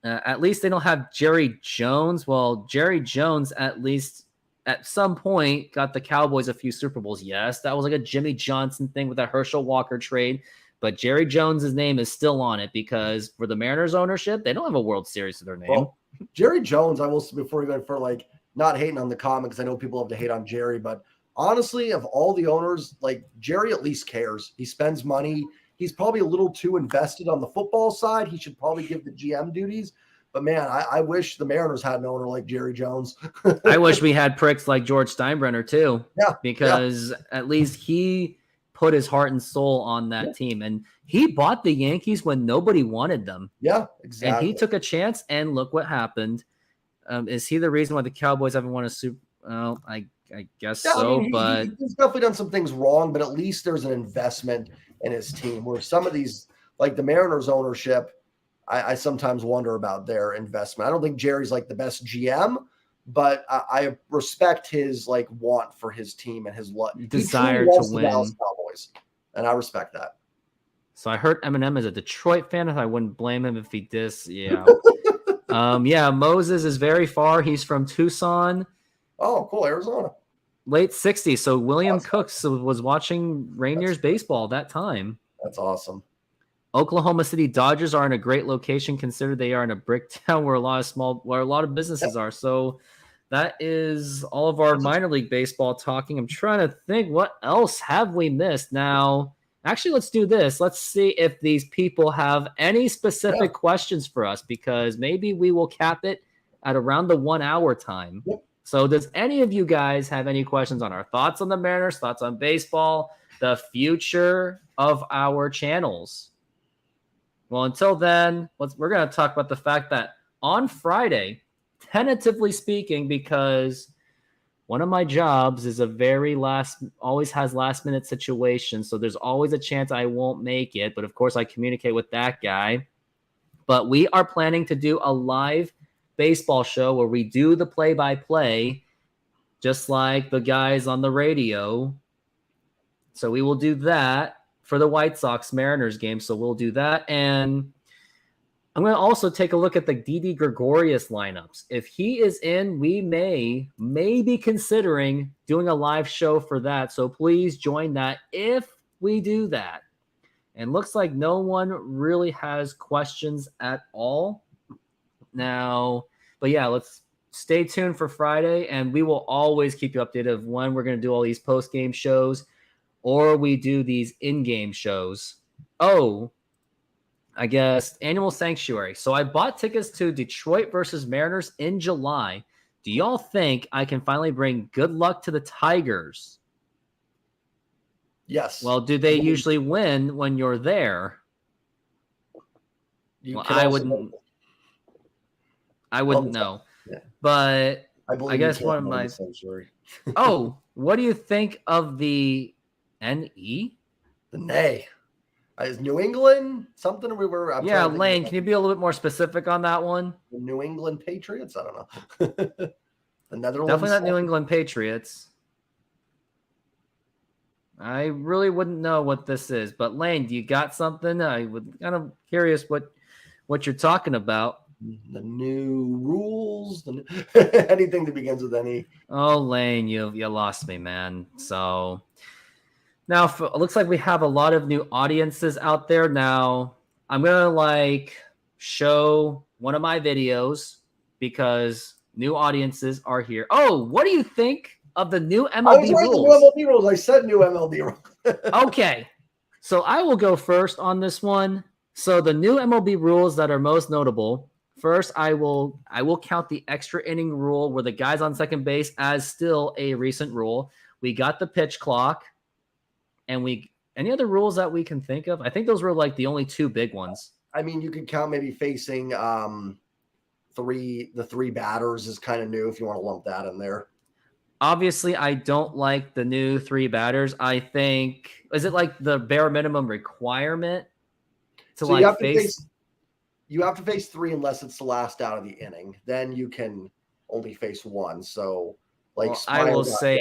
At least they don't have Jerry Jones. Well, Jerry Jones, at least at some point, got the Cowboys a few Super Bowls. Yes, that was like a Jimmy Johnson thing with that Herschel Walker trade. But Jerry Jones's name is still on it because for the Mariners ownership, they don't have a World Series to their name. Well, Jerry Jones, I will say before we go for like not hating on the comics, I know people love to hate on Jerry, but honestly, of all the owners, like Jerry at least cares. He spends money. He's probably a little too invested on the football side. He should probably give the GM duties. But, man, I wish the Mariners had an owner like Jerry Jones. I wish we had pricks like George Steinbrenner, too. Yeah. Because at least he put his heart and soul on that team. And he bought the Yankees when nobody wanted them. Yeah, exactly. And he took a chance, and look what happened. Is he the reason why the Cowboys haven't won a Super Bowl? Well, I guess so. I mean, but he's definitely done some things wrong, but at least there's an investment in his team. Where some of these, like the Mariners ownership, I sometimes wonder about their investment. I don't think Jerry's like the best GM, but I respect his like want for his team and his desire to win. The Dallas Cowboys, and I respect that. So I heard Eminem is a Detroit fan. I wouldn't blame him if he did. Yeah. Moses is very far. He's from Tucson. Oh, cool. Arizona. Late 60s. So William Cooks was watching Rainier's baseball that time. That's awesome. Oklahoma City Dodgers are in a great location, considered they are in a brick town where a lot of businesses are. So that is all of our minor league baseball talking. I'm trying to think, what else have we missed? Now, actually, let's do this. Let's see if these people have any specific questions for us, because maybe we will cap it at around the 1 hour time. Yep. So does any of you guys have any questions on our thoughts on the Mariners, thoughts on baseball, the future of our channels? Well, until then, we're going to talk about the fact that on Friday, tentatively speaking, because one of my jobs is always has last minute situations. So there's always a chance I won't make it. But of course I communicate with that guy. But we are planning to do a live baseball show where we do the play-by-play, just like the guys on the radio. So we will do that for the White Sox Mariners game. So we'll do that. And I'm going to also take a look at the Didi Gregorius lineups. If he is in, we may be considering doing a live show for that. So please join that if we do that. And looks like no one really has questions at all now. But yeah, let's stay tuned for Friday, and we will always keep you updated of when we're going to do all these post-game shows or we do these in-game shows. Oh, I guess Annual Sanctuary. So I bought tickets to Detroit versus Mariners in July. Do y'all think I can finally bring good luck to the Tigers? Yes. Well, do they usually win when you're there? Well, I wouldn't know. Yeah. But I guess one of my Oh, what do you think of the NE? The nay. Is New England something Lane, can you be a little bit more specific on that one? The New England Patriots? I don't know. The Netherlands? Definitely not New England Patriots. I really wouldn't know what this is. But Lane, do you got something? I would kind of curious what you're talking about. The new rules, anything that begins with any. Oh, Lane, you lost me, man. So now it looks like we have a lot of new audiences out there. Now I'm gonna show one of my videos because new audiences are here. Oh, what do you think of the new MLB rules? New MLB rules. I said new MLB rules. Okay, so I will go first on this one. So the new MLB rules that are most notable. First, I will count the extra inning rule where the guy's on second base as still a recent rule. We got the pitch clock, and any other rules that we can think of? I think those were the only two big ones. I mean, you could count maybe facing the three batters is kind of new if you want to lump that in there. Obviously, I don't like the new three batters. I think is it the bare minimum requirement to face? You have to face three unless it's the last out of the inning. Then you can only face one. So, I will say,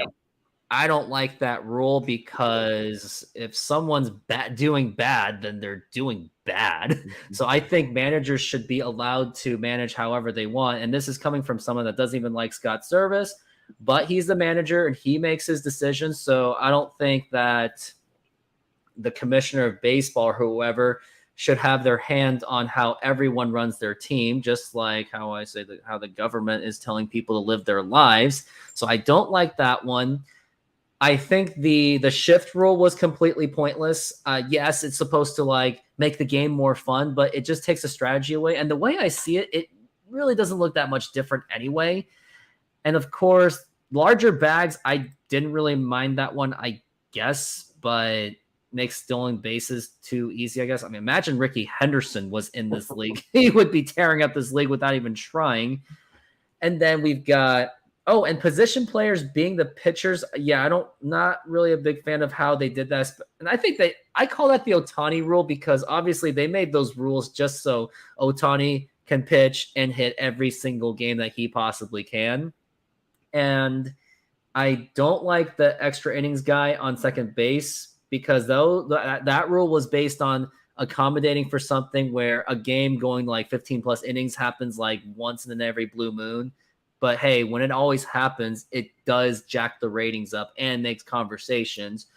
I don't like that rule because if someone's doing bad, then they're doing bad. Mm-hmm. So I think managers should be allowed to manage however they want. And this is coming from someone that doesn't even like Scott Service, but he's the manager and he makes his decisions. So I don't think that the commissioner of baseball or whoever should have their hand on how everyone runs their team, just like how I say how the government is telling people to live their lives. So I don't like that one. I think the shift rule was completely pointless. Yes, it's supposed to make the game more fun, but it just takes a strategy away. And the way I see it, it really doesn't look that much different anyway. And of course, larger bags, I didn't really mind that one, I guess, but makes stealing bases too easy, I guess. I mean, imagine Ricky Henderson was in this league. He would be tearing up this league without even trying. And then we've got, and position players being the pitchers. Yeah, not really a big fan of how they did that. And I think I call that the Ohtani rule because obviously they made those rules just so Ohtani can pitch and hit every single game that he possibly can. And I don't like the extra innings guy on second base because that rule was based on accommodating for something where a game going 15 plus innings happens once in every blue moon. But hey, when it always happens, it does jack the ratings up and makes conversations.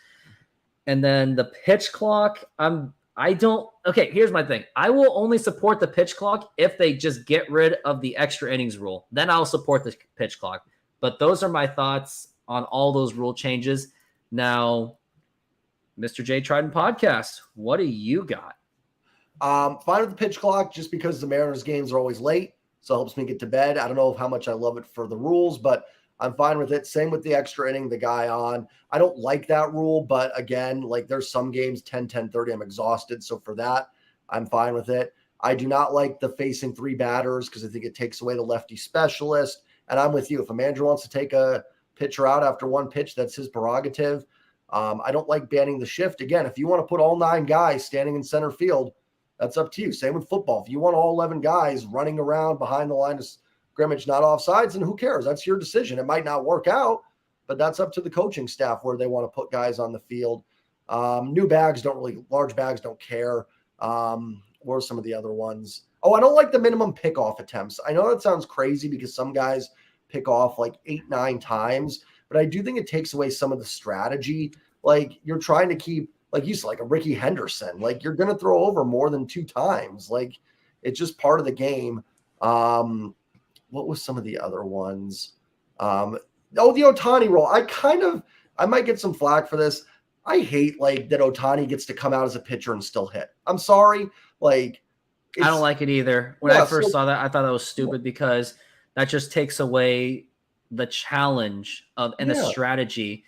And then the pitch clock, here's my thing. I will only support the pitch clock if they just get rid of the extra innings rule. Then I'll support the pitch clock. But those are my thoughts on all those rule changes. Now, Mr. J Trident Podcast, what do you got? Fine with the pitch clock just because the Mariners games are always late. So it helps me get to bed. I don't know how much I love it for the rules, but I'm fine with it. Same with the extra inning, the guy on. I don't like that rule, but again, there's some games 10, 10:30, I'm exhausted. So for that, I'm fine with it. I do not like the facing three batters because I think it takes away the lefty specialist. And I'm with you. If a manager wants to take a pitcher out after one pitch, that's his prerogative. I don't like banning the shift. Again, if you want to put all 9 guys standing in center field, that's up to you. Same with football. If you want all 11 guys running around behind the line of scrimmage, not offsides, then who cares? That's your decision. It might not work out, but that's up to the coaching staff where they want to put guys on the field. Large bags don't care. What are some of the other ones? Oh, I don't like the minimum pickoff attempts. I know that sounds crazy because some guys pick off like 8, 9 times, but I do think it takes away some of the strategy. Like you're trying to keep, like you said, like a Ricky Henderson, like you're going to throw over more than 2 times. Like it's just part of the game. What was some of the other ones? The Ohtani roll. I might get some flack for this. I hate like that Ohtani gets to come out as a pitcher and still hit. I'm sorry. Like, I don't like it either. When I first saw that, I thought that was stupid because that just takes away the challenge and the strategy.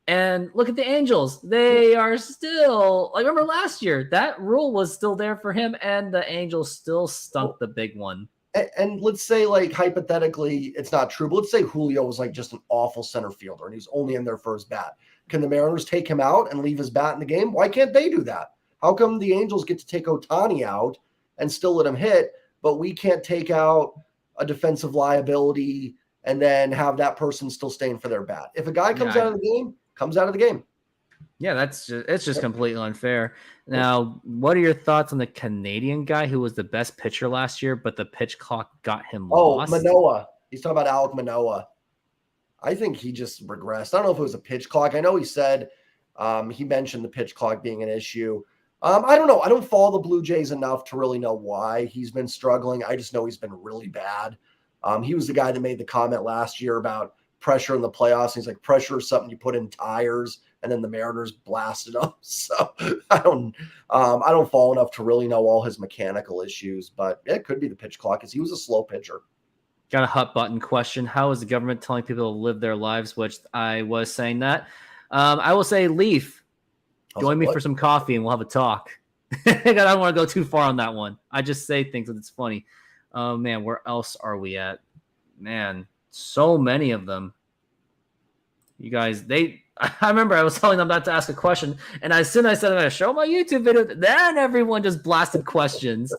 And look at the Angels. They are still, like, remember last year, that rule was still there for him, and the Angels still stunk the big one. And let's say, like, hypothetically, it's not true, but let's say Julio was like just an awful center fielder and he's only in there for his bat. Can the Mariners take him out and leave his bat in the game? Why can't they do that? How come the Angels get to take Ohtani out and still let him hit, but we can't take out a defensive liability and then have that person still staying for their bat? If a guy comes out of the game, comes out of the game. Yeah, it's just completely unfair. Now, what are your thoughts on the Canadian guy who was the best pitcher last year, but the pitch clock got him lost? Manoah. He's talking about Alek Manoah. I think he just regressed. I don't know if it was a pitch clock. I know he said he mentioned the pitch clock being an issue. I don't know. I don't follow the Blue Jays enough to really know why he's been struggling. I just know he's been really bad. He was the guy that made the comment last year about pressure in the playoffs. He's like, pressure is something you put in tires, and then the Mariners blasted him. So I don't follow enough to really know all his mechanical issues, but it could be the pitch clock because he was a slow pitcher. Got a hot button question. How is the government telling people to live their lives? Which I was saying that. I will say, Leaf, join me for some coffee and we'll have a talk. I don't want to go too far on that one. I just say things that it's funny. Oh, man, where else are we at? Man, so many of them. You guys, I remember I was telling them not to ask a question, and as soon as I said I'm going to show my YouTube video, then everyone just blasted questions.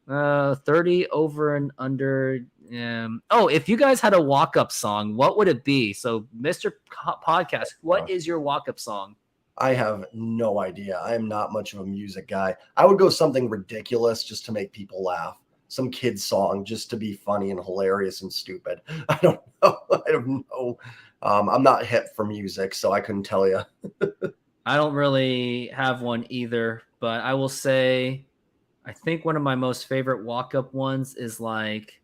30 over and under. If you guys had a walk-up song, what would it be? So, Mr. Podcast, what is your walk-up song? I have no idea. I am not much of a music guy. I would go something ridiculous just to make people laugh. Some kid's song just to be funny and hilarious and stupid. I don't know. I'm not hip for music, so I couldn't tell you. I don't really have one either, but I will say I think one of my most favorite walk-up ones is like,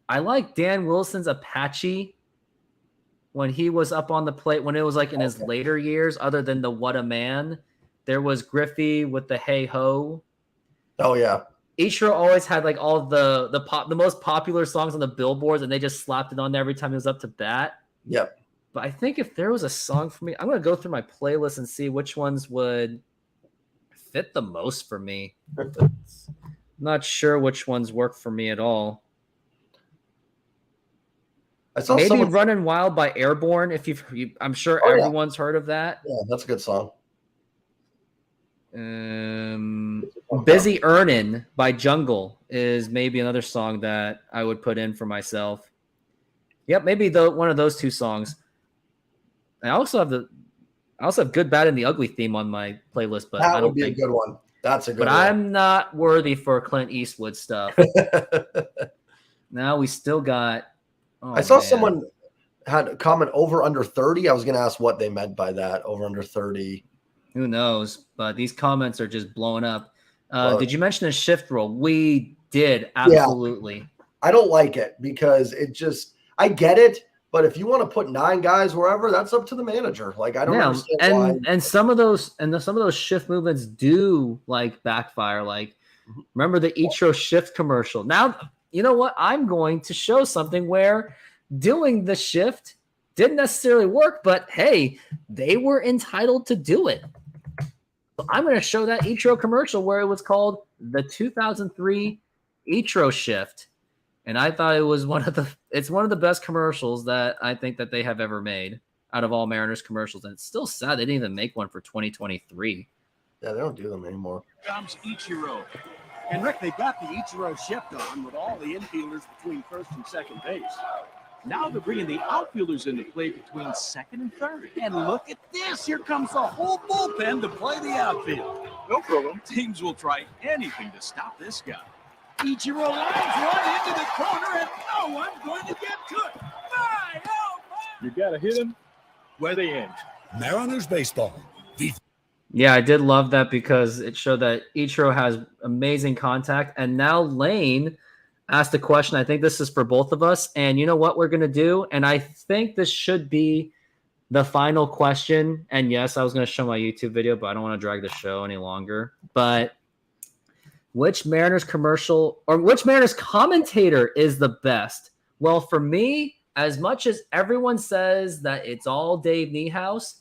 I like Dan Wilson's Apache when he was up on the plate, when it was like in his later years, other than the What a Man. There was Griffey with the Hey Ho. Oh, yeah. Ichiro always had like all the most popular songs on the billboards, and they just slapped it on there every time he was up to bat. Yep. But I think if there was a song for me, I'm going to go through my playlist and see which ones would fit the most for me. I'm not sure which ones work for me at all. Maybe Running Wild by Airborne. I'm sure everyone's heard of that. Yeah, that's a good song. Busy Earnin' by Jungle is maybe another song that I would put in for myself. Yep, maybe one of those two songs. I also have Good, Bad, and the Ugly theme on my playlist, but that would be a good one. That's a good one. But I'm not worthy for Clint Eastwood stuff. Now we still got. I saw someone had a comment over under 30. I was going to ask what they meant by that, over under 30. Who knows? But these comments are just blowing up. Did you mention a shift rule? We did, absolutely. Yeah. I don't like it because I get it, but if you want to put 9 guys wherever, that's up to the manager. Like, I don't understand why. And some of those shift movements do like backfire. Like, remember the Ichiro shift commercial? Now, you know what? I'm going to show something where doing the shift didn't necessarily work, but hey, they were entitled to do it. So I'm going to show that Ichiro commercial where it was called the 2003 Ichiro shift. And I thought it was one of the best commercials that I think that they have ever made out of all Mariners commercials. And it's still sad they didn't even make one for 2023. Yeah, they don't do them anymore. Comes Ichiro. And Rick, they've got the Ichiro shift on with all the infielders between first and second base. Now they're bringing the outfielders into play between second and third. And look at this. Here comes the whole bullpen to play the outfield. No problem. Teams will try anything to stop this guy. Ichiro lines one into the corner, and no one's going to get to it. My, oh, my. You got to hit them where they end. Mariners baseball. Yeah, I did love that because it showed that Ichiro has amazing contact. And now Lane asked a question. I think this is for both of us. And you know what we're going to do? And I think this should be the final question. And yes, I was going to show my YouTube video, but I don't want to drag the show any longer. But which Mariners commercial or which Mariners commentator is the best? Well, for me, as much as everyone says that it's all Dave Niehaus,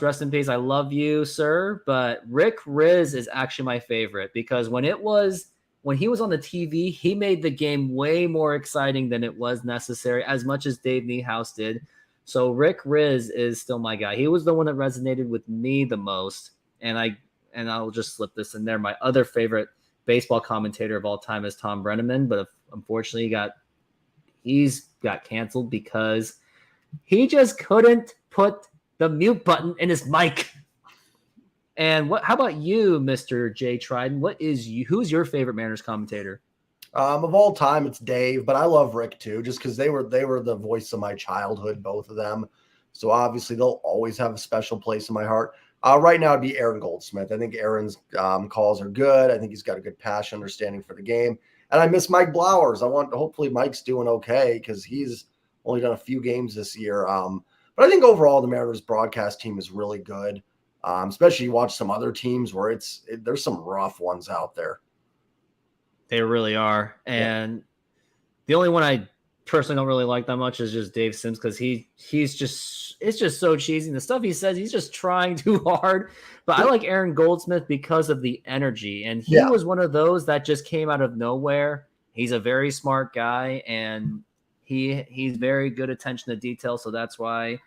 rest in peace. I love you, sir. But Rick Riz is actually my favorite because when he was on the TV, he made the game way more exciting than it was necessary, as much as Dave Niehaus did. So Rick Riz is still my guy. He was the one that resonated with me the most. And I'll just slip this in there. My other favorite baseball commentator of all time is Tom Brenneman, but unfortunately he's got canceled because he just couldn't put the mute button in his mic. And how about you, Mr. Jay Trident? Who's your favorite Mariners commentator? Of all time, it's Dave, but I love Rick too, just because they were the voice of my childhood, both of them. So obviously they'll always have a special place in my heart. Right now it'd be Aaron Goldsmith. I think Aaron's calls are good. I think he's got a good passion, understanding for the game. And I miss Mike Blowers. Hopefully Mike's doing okay because he's only done a few games this year. But I think overall the Mariners broadcast team is really good, especially you watch some other teams where there's some rough ones out there. They really are. And the only one I personally don't really like that much is just Dave Sims because it's just so cheesy. And the stuff he says, he's just trying too hard. But I like Aaron Goldsmith because of the energy. And he was one of those that just came out of nowhere. He's a very smart guy and he's very good attention to detail. So that's why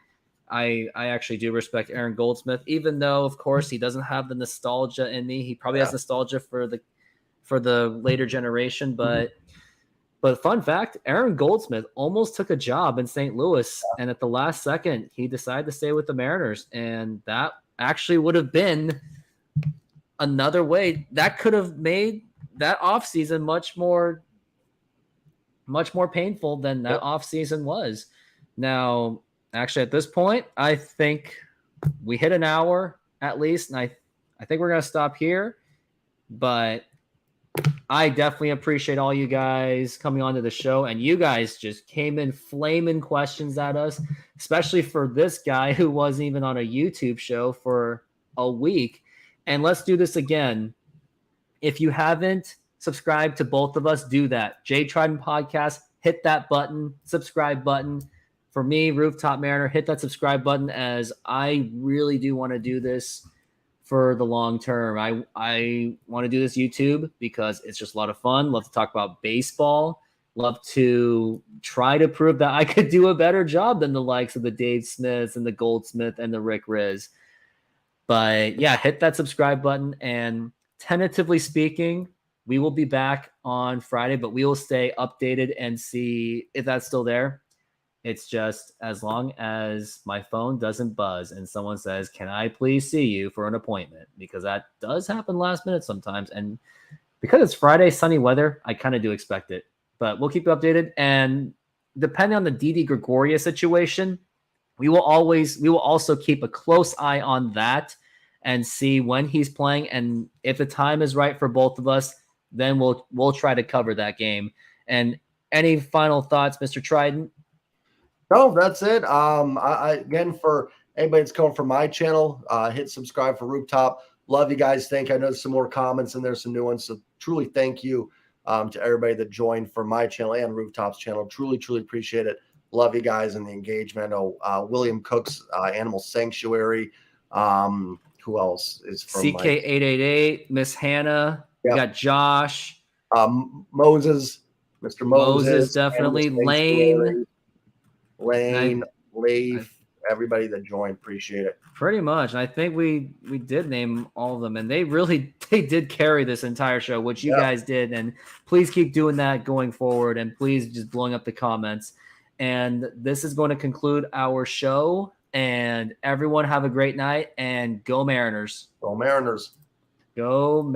I actually do respect Aaron Goldsmith, even though, of course, he doesn't have the nostalgia in me. He probably has nostalgia for the later generation. But fun fact, Aaron Goldsmith almost took a job in St. Louis. And at the last second, he decided to stay with the Mariners. And that actually would have been another way that could have made that offseason much more painful than that offseason was. Now, actually, at this point, I think we hit an hour at least, and I think we're going to stop here. But I definitely appreciate all you guys coming onto the show, and you guys just came in flaming questions at us, especially for this guy who wasn't even on a YouTube show for a week. And let's do this again. If you haven't subscribed to both of us, do that. Jay Trident Podcast, hit that button, subscribe button. For me, Rooftop Mariner, hit that subscribe button, as I really do want to do this for the long term. I want to do this YouTube because it's just a lot of fun. Love to talk about baseball. Love to try to prove that I could do a better job than the likes of the Dave Smiths and the Goldsmith and the Rick Riz. But yeah, hit that subscribe button. And tentatively speaking, we will be back on Friday, but we will stay updated and see if that's still there. It's just as long as my phone doesn't buzz and someone says, "Can I please see you for an appointment?" Because that does happen last minute sometimes. And because it's Friday, sunny weather, I kind of do expect it. But we'll keep you updated. And depending on the Didi Gregoria situation, we will also keep a close eye on that and see when he's playing. And if the time is right for both of us, then we'll try to cover that game. And any final thoughts, Mr. Trident? No, that's it. Again, for anybody that's coming from my channel, hit subscribe for Rooftop. Love you guys. I know there's some more comments and there's some new ones. So truly thank you to everybody that joined for my channel and Rooftop's channel. Truly, truly appreciate it. Love you guys and the engagement. William Cook's Animal Sanctuary. Who else is from CK888, Miss Hannah. We got Josh. Moses, Mr. Moses. Definitely. Lane, Leaf, everybody that joined, appreciate it. Pretty much. And I think we did name all of them, and they did carry this entire show, which you guys did. And please keep doing that going forward, and please just blowing up the comments. And this is going to conclude our show, and everyone have a great night, and go Mariners. Go Mariners. Go Mariners.